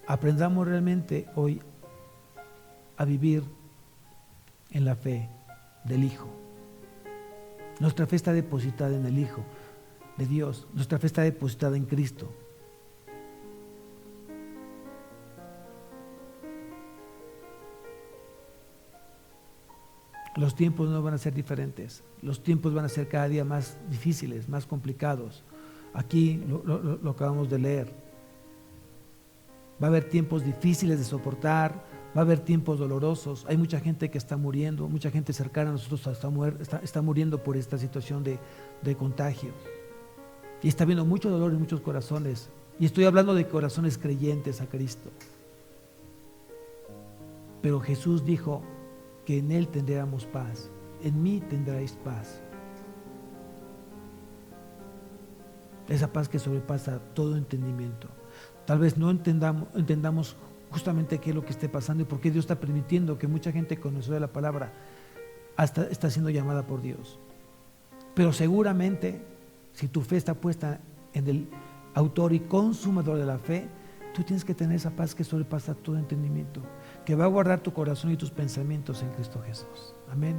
Aprendamos realmente hoy a vivir en la fe del Hijo. Nuestra fe está depositada en el Hijo de Dios. Nuestra fe está depositada en Cristo. Los tiempos no van a ser diferentes. Los tiempos van a ser cada día más difíciles, más complicados. Aquí lo acabamos de leer. Va a haber tiempos difíciles de soportar, va a haber tiempos dolorosos. Hay mucha gente que está muriendo, mucha gente cercana a nosotros está muriendo por esta situación de contagio. Y está habiendo mucho dolor en muchos corazones. Y estoy hablando de corazones creyentes a Cristo. Pero Jesús dijo que en Él tendríamos paz. En mí tendréis paz. Esa paz que sobrepasa todo entendimiento. Tal vez no entendamos justamente qué es lo que esté pasando y por qué Dios está permitiendo que mucha gente conocedora de la palabra está siendo llamada por Dios. Pero seguramente, si tu fe está puesta en el autor y consumador de la fe, tú tienes que tener esa paz que sobrepasa todo entendimiento, que va a guardar tu corazón y tus pensamientos en Cristo Jesús. Amén.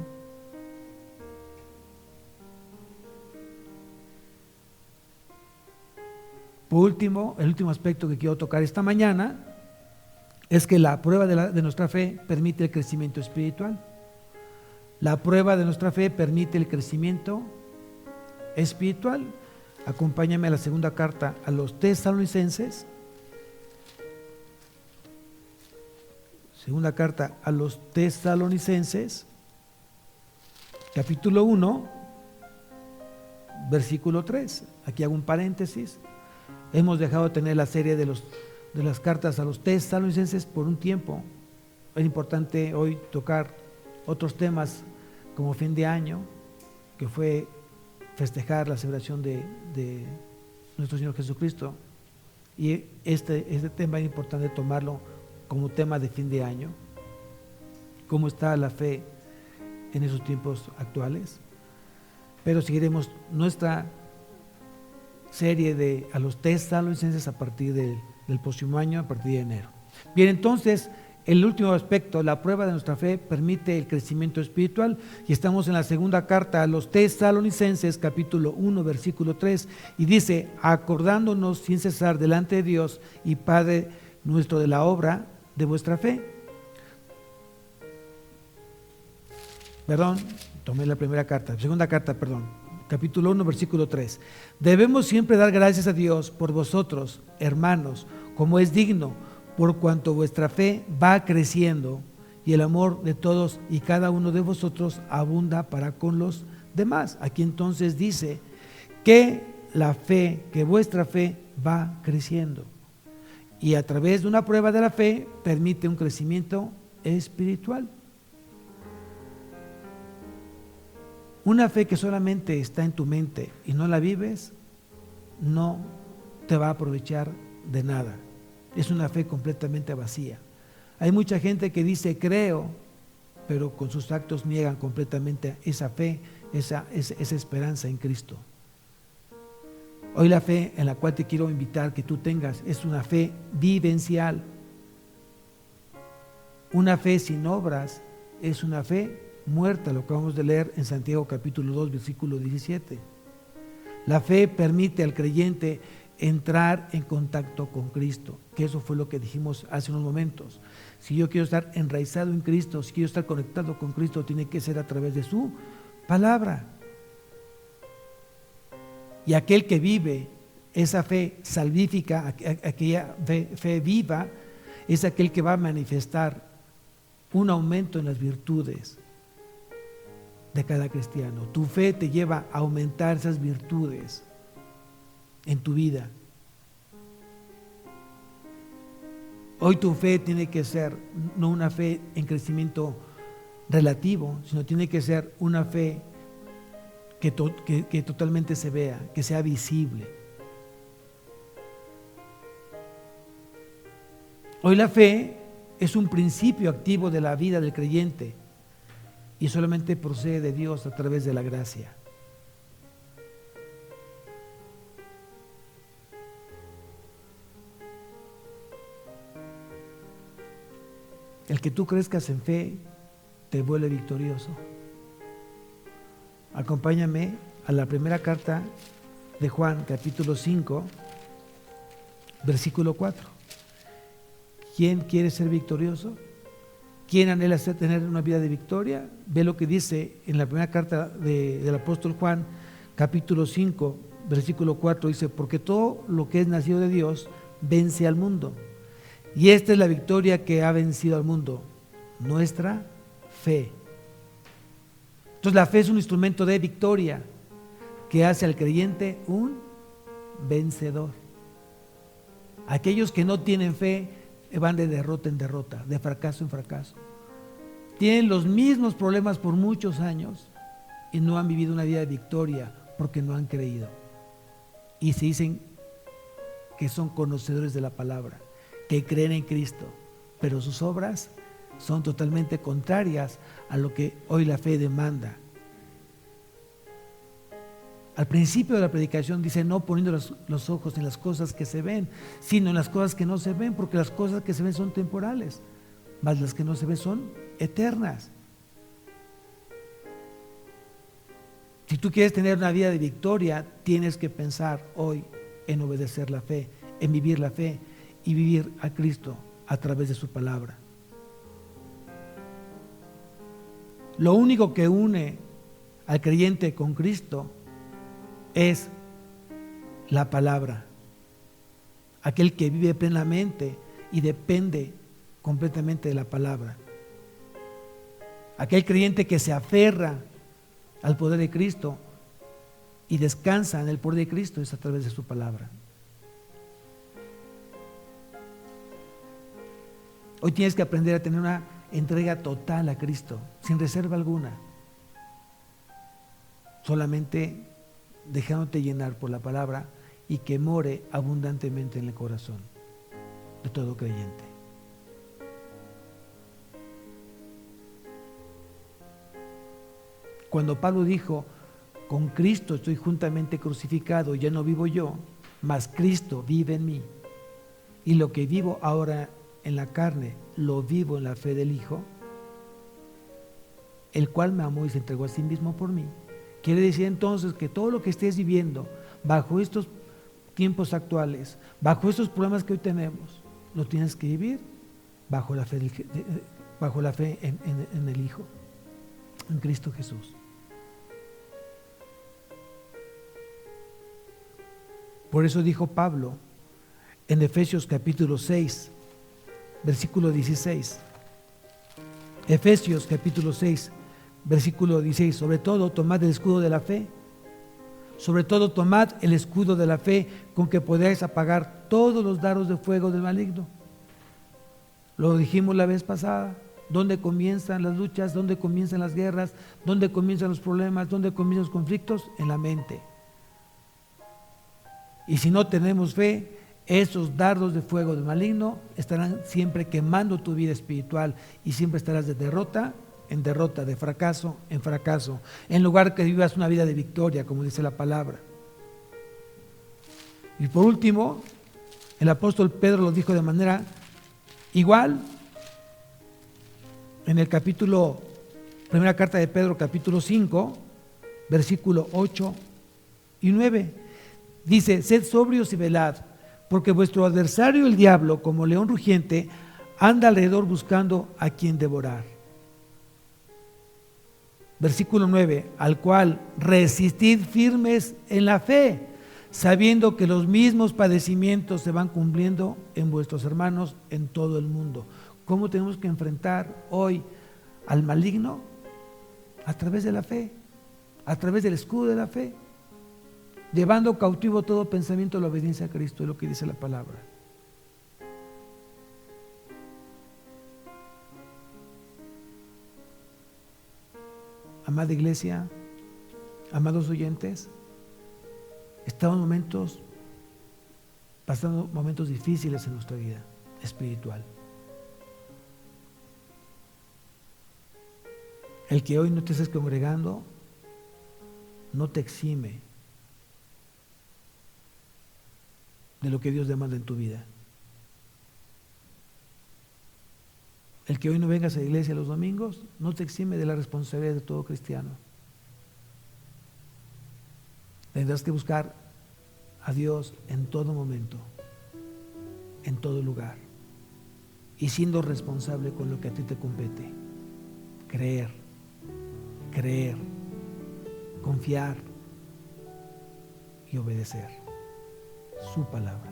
Por último, el último aspecto que quiero tocar esta mañana es que la prueba de nuestra fe permite el crecimiento espiritual. La prueba de nuestra fe permite el crecimiento espiritual. Acompáñame a la segunda carta a los Tesalonicenses. Segunda carta a los Tesalonicenses, capítulo 1, versículo 3. Aquí hago un paréntesis. Hemos dejado de tener la serie de las cartas a los Tesalonicenses por un tiempo. Es importante hoy tocar otros temas como fin de año, que fue festejar la celebración de nuestro Señor Jesucristo. Y este tema es importante tomarlo como tema de fin de año. ¿Cómo está la fe en esos tiempos actuales? Pero seguiremos nuestra serie a los Tesalonicenses a partir del próximo año, a partir de enero. Bien, entonces, el último aspecto, la prueba de nuestra fe permite el crecimiento espiritual, y estamos en la segunda carta a los Tesalonicenses, capítulo 1, versículo 3, y dice: acordándonos sin cesar delante de Dios y Padre nuestro de la obra de vuestra fe. Tomé la primera carta, segunda carta, capítulo 1, versículo 3. Debemos siempre dar gracias a Dios por vosotros, hermanos, como es digno, por cuanto vuestra fe va creciendo y el amor de todos y cada uno de vosotros abunda para con los demás. Aquí entonces dice que que vuestra fe va creciendo, y a través de una prueba de la fe permite un crecimiento espiritual. Una fe que solamente está en tu mente y no la vives, no te va a aprovechar de nada. Es una fe completamente vacía. Hay mucha gente que dice creo, pero con sus actos niegan completamente esa fe, esa esperanza en Cristo. Hoy la fe en la cual te quiero invitar que tú tengas es una fe vivencial. Una fe sin obras es una fe muerta, lo que vamos de leer en Santiago capítulo 2, versículo 17. La fe permite al creyente entrar en contacto con Cristo, que eso fue lo que dijimos hace unos momentos. Si yo quiero estar enraizado en Cristo, si quiero estar conectado con Cristo, tiene que ser a través de su palabra. Y aquel que vive esa fe salvífica, aquella fe viva, es aquel que va a manifestar un aumento en las virtudes de cada cristiano. Tu fe te lleva a aumentar esas virtudes en tu vida. Hoy tu fe tiene que ser no una fe en crecimiento relativo, sino tiene que ser una fe que totalmente se vea, que sea visible. Hoy la fe es un principio activo de la vida del creyente y solamente procede de Dios a través de la gracia. El que tú crezcas en fe te vuelve victorioso. Acompáñame a la primera carta de Juan, capítulo 5, versículo 4. ¿Quién quiere ser victorioso? ¿Quién anhela tener una vida de victoria? Ve lo que dice en la primera carta del apóstol Juan, capítulo 5, versículo 4. Dice, porque todo lo que es nacido de Dios vence al mundo. Y esta es la victoria que ha vencido al mundo, nuestra fe. Entonces la fe es un instrumento de victoria que hace al creyente un vencedor. Aquellos que no tienen fe van de derrota en derrota, de fracaso en fracaso. Tienen los mismos problemas por muchos años y no han vivido una vida de victoria porque no han creído. Y se dicen que son conocedores de la palabra, que creen en Cristo, pero sus obras son totalmente contrarias a lo que hoy la fe demanda. Al principio de la predicación dice, no poniendo los ojos en las cosas que se ven, sino en las cosas que no se ven, porque las cosas que se ven son temporales, mas las que no se ven son eternas. Si tú quieres tener una vida de victoria, tienes que pensar hoy en obedecer la fe, en vivir la fe y vivir a Cristo a través de su palabra. Lo único que une al creyente con Cristo es la palabra. Aquel que vive plenamente y depende completamente de la palabra. Aquel creyente que se aferra al poder de Cristo y descansa en el poder de Cristo es a través de su palabra. Hoy tienes que aprender a tener una entrega total a Cristo, sin reserva alguna. Solamente dejándote llenar por la palabra y que more abundantemente en el corazón de todo creyente. Cuando Pablo dijo, con Cristo estoy juntamente crucificado, ya no vivo yo, mas Cristo vive en mí. Y lo que vivo ahora en la carne, lo vivo en la fe del Hijo, el cual me amó y se entregó a sí mismo por mí. Quiere decir entonces que todo lo que estés viviendo bajo estos tiempos actuales, bajo estos problemas que hoy tenemos, lo tienes que vivir bajo la fe en el Hijo, en Cristo Jesús. Por eso dijo Pablo en Efesios capítulo 6, versículo 16. Efesios capítulo 6, versículo 16. Sobre todo tomad el escudo de la fe. Sobre todo tomad el escudo de la fe con que podáis apagar todos los dardos de fuego del maligno. Lo dijimos la vez pasada. ¿Dónde comienzan las luchas? ¿Dónde comienzan las guerras? ¿Dónde comienzan los problemas? ¿Dónde comienzan los conflictos? En la mente. Y si no tenemos fe, esos dardos de fuego del maligno estarán siempre quemando tu vida espiritual y siempre estarás de derrota en derrota, de fracaso en fracaso, en lugar que vivas una vida de victoria, como dice la palabra. Y por último, el apóstol Pedro lo dijo de manera igual en el primera carta de Pedro, capítulo 5, versículo 8 y 9. Dice, sed sobrios y velad, porque vuestro adversario el diablo, como león rugiente, anda alrededor buscando a quien devorar. Versículo 9, al cual resistid firmes en la fe, sabiendo que los mismos padecimientos se van cumpliendo en vuestros hermanos en todo el mundo. ¿Cómo tenemos que enfrentar hoy al maligno? A través de la fe, a través del escudo de la fe, llevando cautivo todo pensamiento a la obediencia a Cristo, es lo que dice la palabra. amada iglesia, amados oyentes, estamos pasando momentos difíciles en nuestra vida espiritual. El que hoy no te estés congregando no te exime de lo que Dios demanda en tu vida. El que hoy no vengas a la iglesia los domingos no te exime de la responsabilidad de todo cristiano. Tendrás que buscar a Dios en todo momento, en todo lugar, y siendo responsable con lo que a ti te compete. Creer, confiar y obedecer su palabra.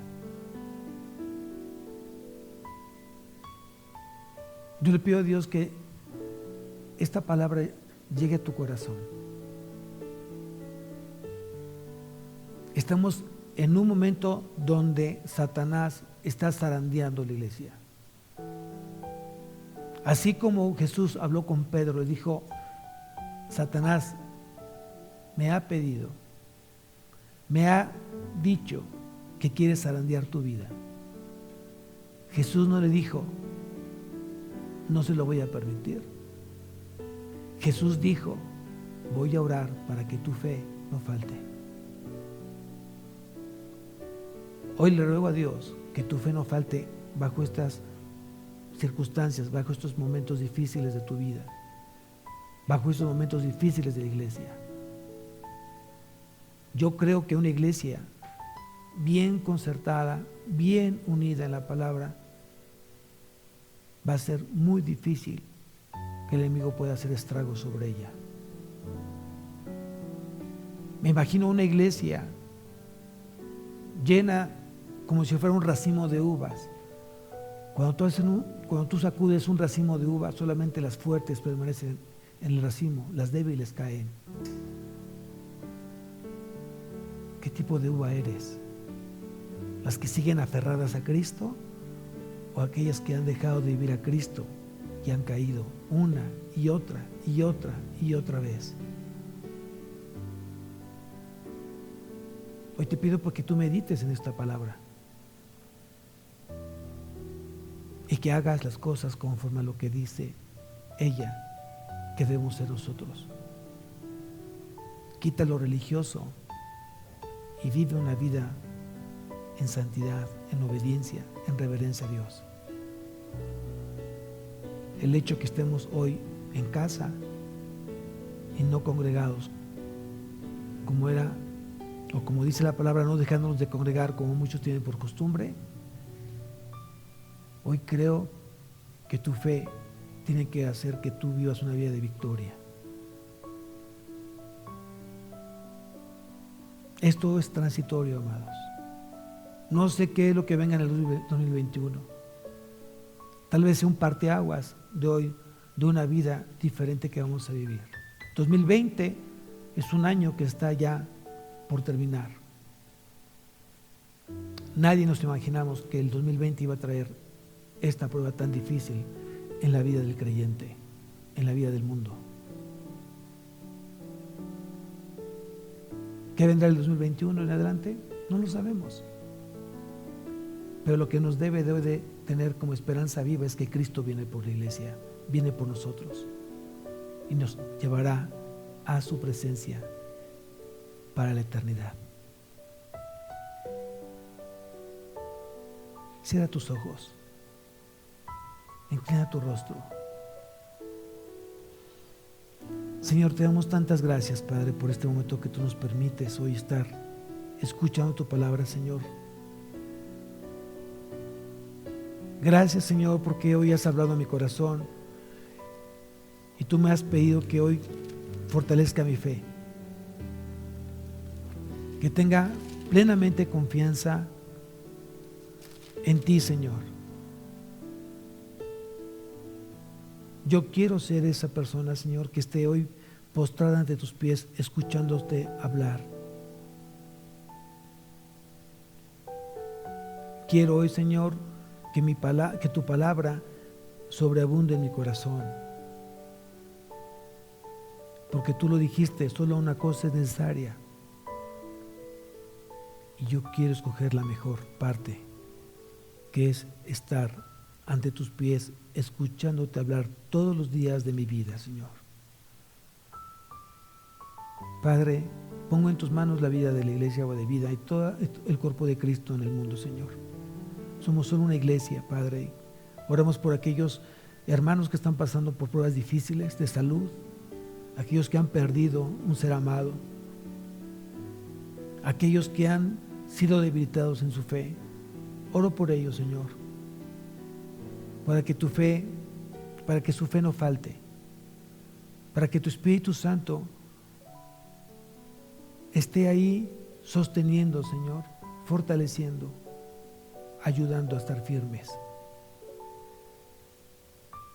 Yo le pido a Dios que esta palabra llegue a tu corazón. Estamos en un momento donde Satanás está zarandeando la iglesia. Así como Jesús habló con Pedro y dijo: Satanás me ha pedido, me ha dicho que quiere zarandear tu vida. Jesús no le dijo: no se lo voy a permitir. Jesús dijo: voy a orar para que tu fe no falte. Hoy le ruego a Dios que tu fe no falte bajo estas circunstancias, bajo estos momentos difíciles de tu vida, bajo estos momentos difíciles de la iglesia. Yo creo que una iglesia bien concertada, bien unida en la palabra, va a ser muy difícil que el enemigo pueda hacer estragos sobre ella. Me imagino una iglesia llena como si fuera un racimo de uvas. Cuando tú sacudes un racimo de uvas, solamente las fuertes permanecen en el racimo, las débiles caen. ¿Qué tipo de uva eres? ¿Las que siguen aferradas a Cristo o aquellas que han dejado de vivir a Cristo y han caído una y otra y otra y otra vez? Hoy te pido porque tú medites en esta palabra y que hagas las cosas conforme a lo que dice ella que debemos ser nosotros. Quita lo religioso y vive una vida en santidad, en obediencia, en reverencia a Dios. El hecho que estemos hoy en casa y no congregados, como era, o como dice la palabra, no dejándonos de congregar como muchos tienen por costumbre, hoy creo que tu fe tiene que hacer que tú vivas una vida de victoria. Esto es transitorio, amados. No sé qué es lo que venga en el 2021. Tal vez sea un parteaguas de hoy, de una vida diferente que vamos a vivir. 2020 es un año que está ya por terminar. Nadie nos imaginamos que el 2020 iba a traer esta prueba tan difícil en la vida del creyente, en la vida del mundo. ¿Qué vendrá el 2021 en adelante? No lo sabemos. Pero lo que nos debe de tener como esperanza viva es que Cristo viene por la iglesia, viene por nosotros y nos llevará a su presencia para la eternidad. Cierra tus ojos, inclina tu rostro. Señor, te damos tantas gracias, Padre, por este momento que tú nos permites hoy estar escuchando tu palabra, Señor. Gracias, Señor, porque hoy has hablado a mi corazón y tú me has pedido que hoy fortalezca mi fe, que tenga plenamente confianza en ti, Señor. Yo quiero ser esa persona, Señor, que esté hoy postrada ante tus pies, escuchándote hablar. Quiero hoy, Señor, que tu palabra sobreabunde en mi corazón. porque tú lo dijiste, solo una cosa es necesaria. Y yo quiero escoger la mejor parte, que es estar ante tus pies, escuchándote hablar todos los días de mi vida, Señor. Padre, pongo en tus manos la vida de la iglesia Agua de Vida y todo el cuerpo de Cristo en el mundo, Señor. Somos solo una iglesia, Padre. Oramos por aquellos hermanos que están pasando por pruebas difíciles de salud, aquellos que han perdido un ser amado, aquellos que han sido debilitados en su fe. Oro por ellos, Señor, para que su fe no falte, para que tu Espíritu Santo esté ahí sosteniendo, Señor, fortaleciendo, ayudando a estar firmes.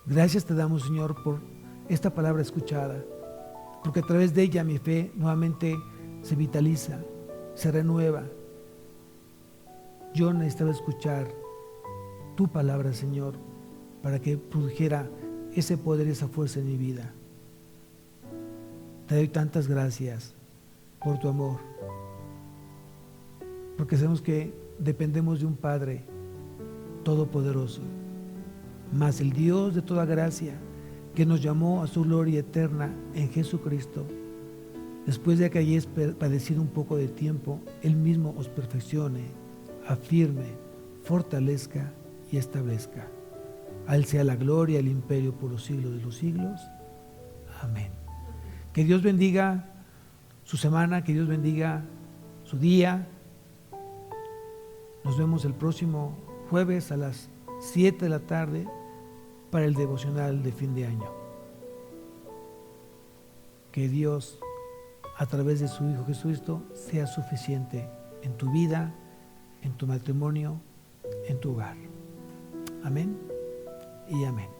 Gracias te damos, Señor, por esta palabra escuchada, porque a través de ella mi fe nuevamente se vitaliza, se renueva. Yo necesitaba escuchar tu palabra, Señor, para que produjera ese poder y esa fuerza en mi vida. Te doy tantas gracias por tu amor, porque sabemos que dependemos de un Padre todopoderoso, mas el Dios de toda gracia, que nos llamó a su gloria eterna en Jesucristo, después de que hayáis padecido un poco de tiempo, Él mismo os perfeccione, afirme, fortalezca y establezca. A Él sea la gloria, el imperio por los siglos de los siglos. Amén. Que Dios bendiga su semana, que Dios bendiga su día. Nos vemos el próximo jueves a las 7 de la tarde para el devocional de fin de año. Que Dios, a través de su Hijo Jesucristo, sea suficiente en tu vida, en tu matrimonio, en tu hogar. Amén y amén.